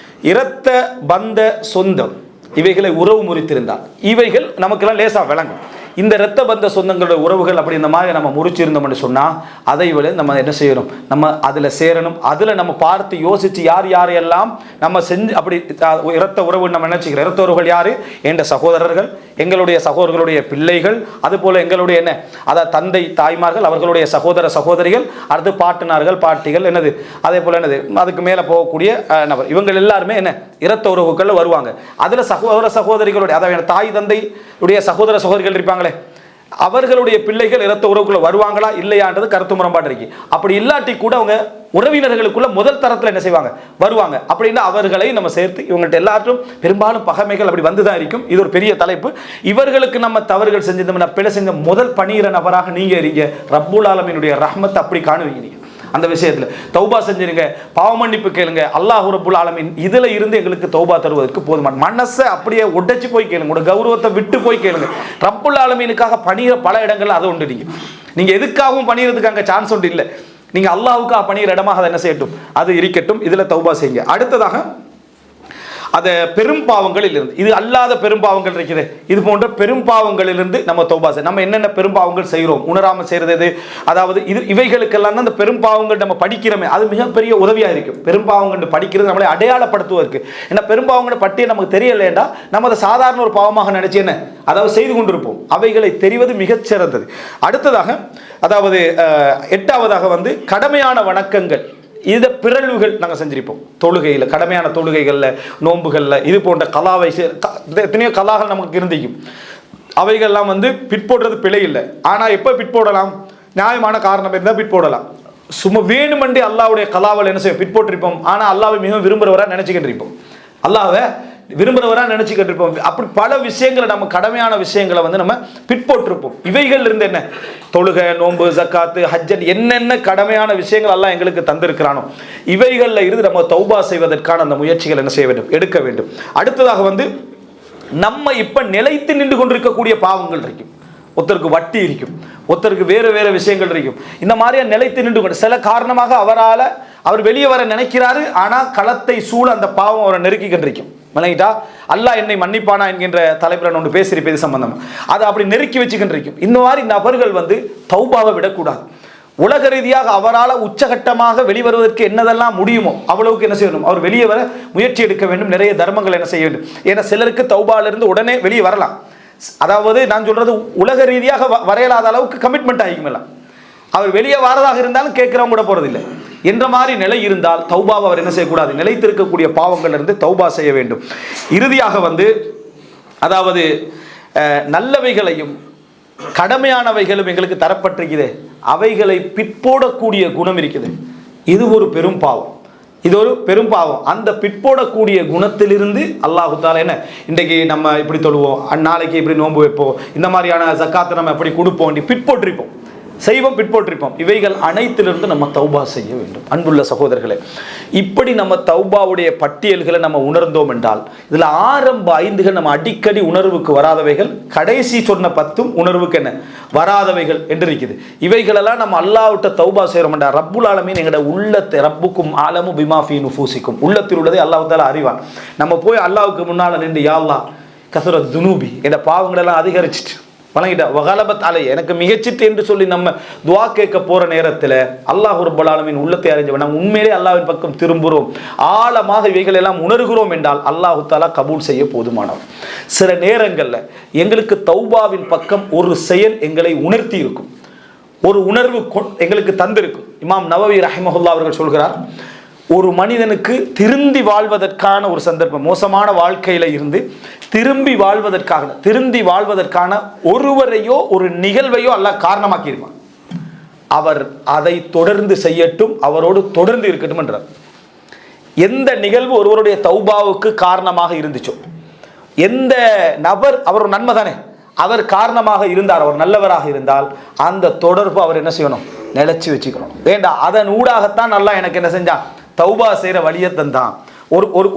இரத்த பந்த சொந்தம், இவைகளை உறவு முறித்திருந்தால் இவைகள் நமக்கெல்லாம் லேசா விளங்கும். இந்த இரத்த பந்த சொந்தங்களோட உறவுகள் அப்படி இந்த மாதிரி நம்ம முறிச்சிருந்தோம்னு சொன்னால் அதை விட நம்ம என்ன செய்யணும், நம்ம அதில் சேரணும். அதில் நம்ம பார்த்து யோசித்து யார் யாரையெல்லாம் நம்ம செஞ்சு அப்படி இரத்த உறவு நம்ம நினைச்சுக்கிறோம். இரத்த உறவுகள் யார்? என்ற சகோதரர்கள், எங்களுடைய சகோதரர்களுடைய பிள்ளைகள், அதுபோல் எங்களுடைய என்ன அதாவது தந்தை தாய்மார்கள், அவர்களுடைய சகோதர சகோதரிகள், அடுத்து பாட்டனார்கள் பாட்டிகள், என்னது அதே போல் என்னது அதுக்கு மேலே போகக்கூடிய நபர், இவங்க எல்லாருமே என்ன இரத்த உறவுகள் வருவாங்க. அதில் சகோதர சகோதரிகளுடைய அதாவது தாய் தந்தையுடைய சகோதர சகோதரிகள் இருப்பாங்க, அவர்களுடைய பிள்ளைகள் இரத்த உறவுக்குள்ள வருவாங்களா இல்லையான்றது கருத்து முரண்பாடு இருக்கு. அப்படி இல்லாட்டி கூட அவங்க உறவினர்களுக்குள்ள முதல் தரத்தில் என்ன செய்வாங்க, வருவாங்க. அப்படின்னா அவர்களை நம்ம சேர்த்து இவங்கள்ட்ட எல்லாற்றும் பெரும்பாலும் பகைமைகள் அப்படி வந்துதான் இருக்கும். இது ஒரு பெரிய தலைப்பு. இவர்களுக்கு நம்ம தவறுகள் செஞ்சோம்னா பிழை செஞ்ச முதல் பணியிற நபராக நீங்க இருங்க. ரப்புல் ஆலமீனுடைய ரஹ்மத் அப்படி காணுவீங்க. நீங்க அந்த விஷயத்துல தௌபா செஞ்சிருங்க, பாவ மன்னிப்பு கேளுங்க. அல்லாஹ் ரப்புல் ஆலமீன் இதுல இருந்து எங்களுக்கு தௌபா தருவதற்கு போதுமான மனசை அப்படியே உடைச்சு போய் கேளுங்க, உங்களோட கௌரவத்தை விட்டு போய் கேளுங்க. ரப்புல் ஆலமீனுக்காக பணிகிற பல இடங்கள்ல அது உண்டு. நீங்க எதுக்காகவும் பணிகிறதுக்கு அங்க சான்ஸ் உண்டு இல்லை. நீங்க அல்லாஹ்வுக்காக பணிகிற இடமாக அதை என்ன செய்யட்டும், அது இருக்கட்டும். இதுல தௌபா செய்யுங்க. அடுத்ததாக அது பெரும் பாவங்களிலிருந்து, இது அல்லாத பெரும் பாவங்கள் இருக்குது, இது போன்ற பெரும் பாவங்களிலிருந்து நம்ம தௌபா செய்ய. நம்ம என்னென்ன பெரும் பாவங்கள் செய்கிறோம், உணராமல் செய்கிறது, அதாவது இவைகளுக்கெல்லாம் தான் அந்த பெரும் பாவங்கள் நம்ம படிக்கிறோமே, அது மிகப்பெரிய உதவியாக இருக்கும். பெரும் பாவங்கள் படிக்கிறது நம்மளை அடையாளப்படுத்துவதற்கு. ஏன்னா பெரும் பாவங்களை பற்றி நமக்கு தெரியலைண்டா நம்ம அதை சாதாரண ஒரு பாவமாக நினைச்சு என்ன அதாவது செய்து கொண்டிருப்போம். அவைகளை தெரிவது மிகச்சிறந்தது. அடுத்ததாக அதாவது 8ஆவதாக வந்து கடமையான வணக்கங்கள், இதை பிறழ்வுகள் நாங்கள் செஞ்சிருப்போம். தொழுகையில், கடமையான தொழுகைகளில், நோன்புகளில், இது போன்ற கலாவை எத்தனையோ கலாகள் நமக்கு இருந்திக்கும். அவைகள்லாம் வந்து பிற்போடுறது பிழை இல்லை. ஆனால் எப்போ பிற்போடலாம், நியாயமான காரணம் இருந்தால் பிற்போடலாம். சும்மா வேணுமென்றே அல்லாவுடைய கலாவில் என்ன செய்வோம், பிற்போட்டிருப்போம். ஆனால் அல்லாவை மிகவும் விரும்புகிறவராக நினச்சிக்கிட்டு இருப்போம், அல்லாவை விரும்புகிறவராக நினச்சிக்கிட்டு இருப்போம். அப்படி பல விஷயங்களை நம்ம கடமையான விஷயங்களை வந்து நம்ம பிற்போட்டிருப்போம். இவைகள் இருந்து என்ன தொழுகை, நோன்பு, ஜக்காத்து, ஹஜ்ஜன் என்னென்ன கடமையான விஷயங்கள் எல்லாம் எங்களுக்கு தந்திருக்கிறானோ இவைகளில் இருந்து நம்ம தௌபா செய்வதற்கான அந்த முயற்சிகள் என்ன செய்ய வேண்டும், எடுக்க வேண்டும். அடுத்ததாக வந்து நம்ம இப்போ நிலைத்து நின்று கொண்டிருக்கக்கூடிய பாவங்கள் இருக்கும். ஒருத்தருக்கு வட்டி இருக்கும், ஒருத்தருக்கு வேறு வேறு விஷயங்கள் இருக்கும். இந்த மாதிரியா நிலைத்து நின்று கொண்டு சில காரணமாக அவர் வெளியே வர நினைக்கிறாரு, ஆனால் களத்தை சூழ அந்த பாவம் அவரை நெருக்கிக்கிட்டு இருக்கும். விளங்கிட்டா, அல்லாஹ் என்னை மன்னிப்பானா என்கின்ற தலைப்பில் ஒன்று பேசியிருப்பது சம்பந்தம், அதை அப்படி நெருக்கி வச்சுக்கிட்டு இருக்கும். இந்த மாதிரி நபர்கள் வந்து தௌபாவை விடக்கூடாது. உலக ரீதியாக அவரால் உச்சகட்டமாக வெளிவருவதற்கு என்னதெல்லாம் முடியுமோ அவ்வளவுக்கு என்ன செய்யணும், அவர் வெளியே வர முயற்சி எடுக்க வேண்டும். நிறைய தர்மங்கள் என்ன செய்ய வேண்டும். ஏன்னா சிலருக்கு தௌபாலிருந்து உடனே வெளியே வரலாம். அதாவது நான் சொல்றது உலக ரீதியாக வரையலாத அளவுக்கு கமிட்மெண்ட் ஆகிக்குமெல்லாம். அவர் வெளியே வாரதாக இருந்தாலும் கேட்கிறவங்க கூட போறதில்லை என்ற மாதிரி நிலை இருந்தால் தௌபாவை அவர் என்ன செய்யக்கூடாது, நிலைத்திருக்கக்கூடிய பாவங்கள் இருந்து தௌபா செய்ய வேண்டும். இறுதியாக அதாவது நல்லவைகளையும் கடமையானவைகளும் எங்களுக்கு தரப்பட்டிருக்குது, அவைகளை பிற்போடக்கூடிய குணம் இருக்குது. இது ஒரு பெரும் பாவம், இது ஒரு பெரும் பாவம். அந்த பிற்போடக்கூடிய குணத்திலிருந்து அல்லாஹு தாலா என்ன, இன்றைக்கு நம்ம இப்படி தொழுவோம், நாளைக்கு இப்படி நோன்பு வைப்போம், இந்த மாதிரியான ஜக்காத்தை நம்ம எப்படி கொடுப்போம், பிற்போற்றிருப்போம், செய்வோம், பிற்போற்றிருப்போம். இவைகள் அனைத்திலிருந்து நம்ம தௌபா செய்ய வேண்டும். அன்புள்ள சகோதரர்களே, இப்படி நம்ம தௌபாவுடைய பட்டியல்களை நம்ம உணர்ந்தோம் என்றால், இதில் ஆரம்ப 5 நம்ம அடிக்கடி உணர்வுக்கு வராதவைகள், கடைசி சொன்ன 10 உணர்வுக்கு என்ன வராதவைகள் என்று இருக்குது. இவைகளெல்லாம் நம்ம அல்லாஹ்விட்ட தௌபா செய்கிறோம் என்றால், ரப்புல் ஆலமீன் எங்களோட உள்ளத்தை, ரப்புக்கும் ஆலமு பிமா ஃபீ நுஃபூசிக்கும், உள்ளத்தில் உள்ளதை அல்லாஹ் தஆலா அறிவான். நம்ம போய் அல்லாஹ்வுக்கு முன்னால் நின்று, யா அல்லாஹ் கஸரத் துனூபி, என்ற பாவங்களெல்லாம் அதிகரிச்சிட்டு வணங்கிட்டா வகலபத் அலை, எனக்கு மிகச்சிட்டு என்று சொல்லி நம்ம துவா கேட்க போற நேரத்தில் அல்லாஹ் ரப்பல் ஆலமீன் உள்ளத்தை அறிஞ்சவன், நம்ம உண்மையிலே அல்லாஹ்வின் பக்கம் திரும்புகிறோம், ஆழமாக இவைகள் எல்லாம் உணர்கிறோம் என்றால் அல்லாஹு தஆலா கபூல் செய்ய போதுமானவர். சில நேரங்களில் எங்களுக்கு தௌபாவின் பக்கம் ஒரு செயல் எங்களை உணர்த்தி இருக்கும், ஒரு உணர்வு எங்களுக்கு தந்திருக்கும். இமாம் நவவி ரஹிமஹுல்லா அவர்கள் சொல்கிறார், ஒரு மனிதனுக்கு திருந்தி வாழ்வதற்கான ஒரு சந்தர்ப்பம், மோசமான வாழ்க்கையில இருந்து திரும்பி வாழ்வதற்கான ஒருவரையோ ஒரு நிகழ்வையோ அல்லாஹ் காரணமாக்கியிருப்பான். அவர் அதை தொடர்ந்து செய்யட்டும், அவரோடு தொடர்ந்து இருக்கட்டும் என்றார். எந்த நிகழ்வு ஒருவருடைய தௌபாவுக்கு காரணமாக இருந்துச்சோ, எந்த நபர், அவர் ஒரு நன்மை தானே, அவர் காரணமாக இருந்தார், அவர் நல்லவராக இருந்தால் அந்த தொடர்பு அவர் என்ன செய்யணும், நிலைச்சி வச்சுக்கணும். வேண்டாம், அதன் ஊடாகத்தான் அல்லாஹ் எனக்கு என்ன செஞ்சான், தௌபா செய்கிற வழியை தந்தான்.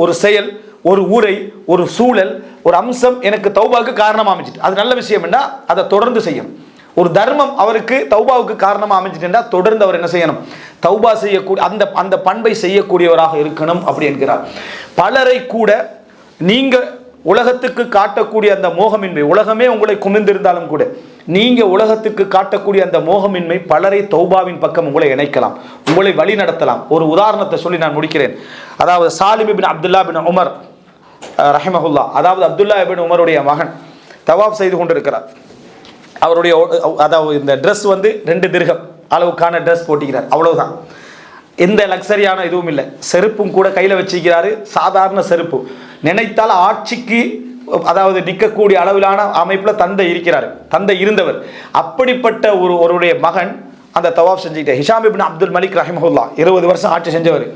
ஒரு செயல், ஒரு உரை, ஒரு சூழல், ஒரு அம்சம் எனக்கு தௌபாவுக்கு காரணமாக அமைச்சிட்டு, அது நல்ல விஷயம் என்றால் அதை தொடர்ந்து செய்யணும். ஒரு தர்மம் அவருக்கு தௌபாவுக்கு காரணமாக அமைச்சிட்டு தொடர்ந்து அவர் என்ன செய்யணும், தௌபா செய்யக்கூடிய அந்த பண்பை செய்யக்கூடியவராக இருக்கணும் அப்படி என்கிறார். பலரை கூட நீங்க உலகத்துக்கு காட்டக்கூடிய அந்த மோகமின்மை, உலகமே உங்களை குமிழ்ந்திருந்தாலும் கூட நீங்க உலகத்துக்கு காட்டக்கூடிய அந்த மோகமின்மை பலரை தௌபாவின் பக்கம் உங்களை இணைக்கலாம், உங்களை வழி நடத்தலாம். ஒரு உதாரணத்தை சொல்லி நான் முடிக்கிறேன். அதாவது சாலிம் இப்னு அப்துல்லா பின் உமர் ரஹிமஹுல்லா, அதாவது அப்துல்லா இப்னு உமருடைய மகன் தவாப் செய்து கொண்டிருக்கிறார். அவருடைய அதாவது இந்த ட்ரெஸ் 2 திர்ஹம் அளவுக்கான ட்ரெஸ் போட்டிக்கிறார், அவ்வளவுதான். எந்த லக்ஸரியான இதுவும் இல்லை. செருப்பும் கூட கையில் வச்சுக்கிறாரு, சாதாரண செருப்பு. நினைத்தால் ஆட்சிக்கு அதாவது நிற்கக்கூடிய அளவிலான அமைப்பில் தந்தை இருக்கிறார், தந்தை இருந்தவர். அப்படிப்பட்ட ஒருவருடைய மகன் அந்த தவாப் செஞ்சுக்கிட்ட ஹிஷாம் இப்னு அப்துல் மலிக் ரஹிமஹுல்லா 20 வருஷம் ஆட்சி செஞ்சவர்.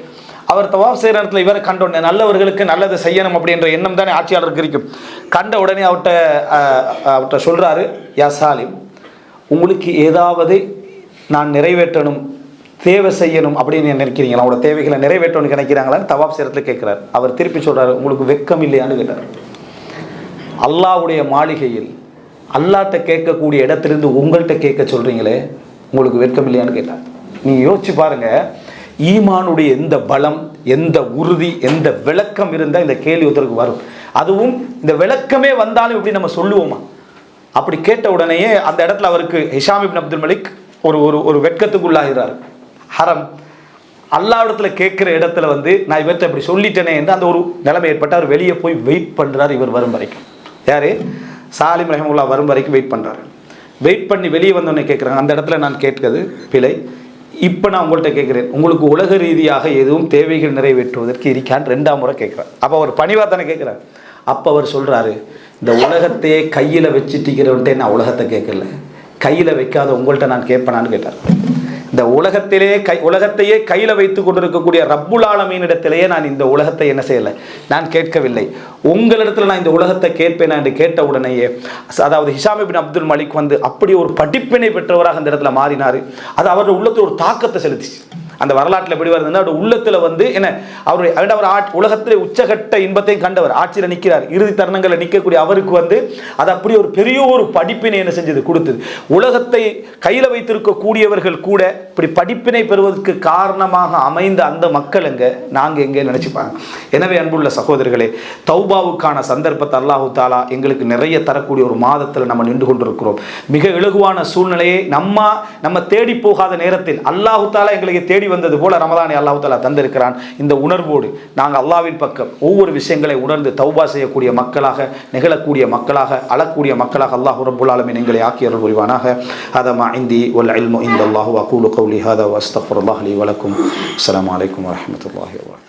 அவர் தவாப் செய்கிற இடத்துல இவரை கண்டோடனே, நல்லவர்களுக்கு நல்லது செய்யணும் அப்படின்ற எண்ணம் தானே ஆட்சியாளருக்கு இருக்கும். கண்ட உடனே அவர்கிட்ட சொல்கிறாரு, யா சாலிம், உங்களுக்கு ஏதாவது நான் நிறைவேற்றணும், தேவை செய்யணும் அப்படின்னு நினைக்கிறீங்களா, அவங்களோட தேவைகளை நிறைவேற்றணும்னு நினைக்கிறாங்களான்னு தவாப் செய்யறதுல கேட்குறாரு. அவர் திருப்பி சொல்கிறாரு, உங்களுக்கு வெக்கம் இல்லையான்னு கேட்டார். அல்லாஹ்வுடைய மாளிகையில் அல்லாஹ்ட்ட கேட்கக்கூடிய இடத்திலிருந்து உங்கள்கிட்ட கேட்க சொல்கிறீங்களே, உங்களுக்கு வெக்கம் இல்லையான்னு கேட்டார். நீங்கள் யோசிச்சு பாருங்க, ஈமானுடைய எந்த பலம், எந்த உறுதி, எந்த விளக்கம் இருந்தால் இந்த கேள்வி ஒருத்தருக்கு வரும். அதுவும் இந்த விளக்கமே வந்தாலும் இப்படி நம்ம சொல்லுவோமா? அப்படி கேட்ட உடனேயே அந்த இடத்துல அவருக்கு ஹிஷாம் இப்னு அப்துல் மலிக் ஒரு வெட்கத்துக்குள்ளாகிறார். ஹரம் அல்லாஹ்விடத்துல கேட்குற இடத்துல நான் இவர்கிட்ட இப்படி சொல்லிட்டேனே என்று அந்த ஒரு நிலைமை ஏற்பட்டு அவர் வெளியே போய் வெயிட் பண்ணுறார். இவர் வரும் வரைக்கும், யாரு சாலிம் ரஹிமஹுல்லா வரும் வரைக்கும் வெயிட் பண்ணுறாரு. வெயிட் பண்ணி வெளியே வந்தோடனே கேட்குறாங்க, அந்த இடத்துல நான் கேட்கிறது பிழை, இப்போ நான் உங்கள்கிட்ட கேட்குறேன், உங்களுக்கு உலக ரீதியாக எதுவும் தேவைகள் நிறைவேற்றுவதற்கு இருக்கான்னு 2ஆம் முறை கேட்குறாரு. அப்போ அவர் பணிவாக தானே கேட்குறாரு. அப்போ அவர் சொல்கிறாரு, இந்த உலகத்தையே கையில் வச்சுட்டிக்கிறவன்ட்டே நான் உலகத்தை கேட்கல, கையில் வைக்காத உங்கள்கிட்ட நான் கேட்பேனான்னு கேட்டார். இந்த உலகத்தையே கையில் வைத்து கொண்டிருக்கக்கூடிய ரப்புல் ஆலமீனிடத்திலேயே நான் இந்த உலகத்தை என்ன செய்யலை, நான் கேட்கவில்லை, உங்களிடத்தில் நான் இந்த உலகத்தை கேட்பேன் என்று கேட்ட உடனேயே அதாவது ஹிஷாம் இப்னு அப்துல் மலிக் அப்படி ஒரு படிப்பினை பெற்றவராக அந்த இடத்துல மாறினார். அது அவருடைய உள்ளத்தில் ஒரு தாக்கத்தை செலுத்திச்சு. அந்த வரலாற்றில் எப்படி வருதுன்னா, அவருடைய உள்ளத்தில் என்ன அவர் உலகத்தில் உச்சகட்ட இன்பத்தையும் கண்டவர், ஆட்சியில் நிற்கிறார், இறுதி தருணங்களில் நிற்கக்கூடிய அவருக்கு அது அப்படி ஒரு பெரிய ஒரு படிப்பினை என்ன செஞ்சது, கொடுத்தது. உலகத்தை கையில் வைத்திருக்கக்கூடியவர்கள் கூட இப்படி படிப்பினை பெறுவதற்கு காரணமாக அமைந்த அந்த மக்கள் நாங்கள் எங்கே நினைச்சுப்பாங்க. எனவே அன்புள்ள சகோதரர்களே, தௌபாவுக்கான சந்தர்ப்பத்தை அல்லாஹு தாலா எங்களுக்கு நிறைய தரக்கூடிய ஒரு மாதத்தில் நம்ம நின்று கொண்டிருக்கிறோம். மிக இலகுவான சூழ்நிலையை நம்ம தேடி போகாத நேரத்தில் அல்லாஹு தாலா எங்களுக்கு தேடி வெளிவந்தது போல ரமலானை அல்லாஹ் தஆலா தந்திருக்கிறான். இந்த உணர்வோடு நாங்கள் அல்லாஹ்வின் பக்கம் ஒவ்வொரு விஷயங்களை உணர்ந்து தௌபா செய்யக்கூடிய மக்களாக, நிகழக்கூடிய மக்களாக, அழக்கூடிய மக்களாக அல்லாஹ் ரப்புல் ஆலமீன் எங்களை ஆக்கியருள் புரிவானாக. ஹதா இந்தி வல் இல்மு இந்தல்லாஹு வ அகூலு கௌலி ஹாதா வ அஸ்தக்ஃபிருல்லாஹ் லி வ லக்கும். அஸ்ஸலாமு அலைக்கும் வ ரஹ்மத்துல்லாஹி வ பரகாத்துஹு.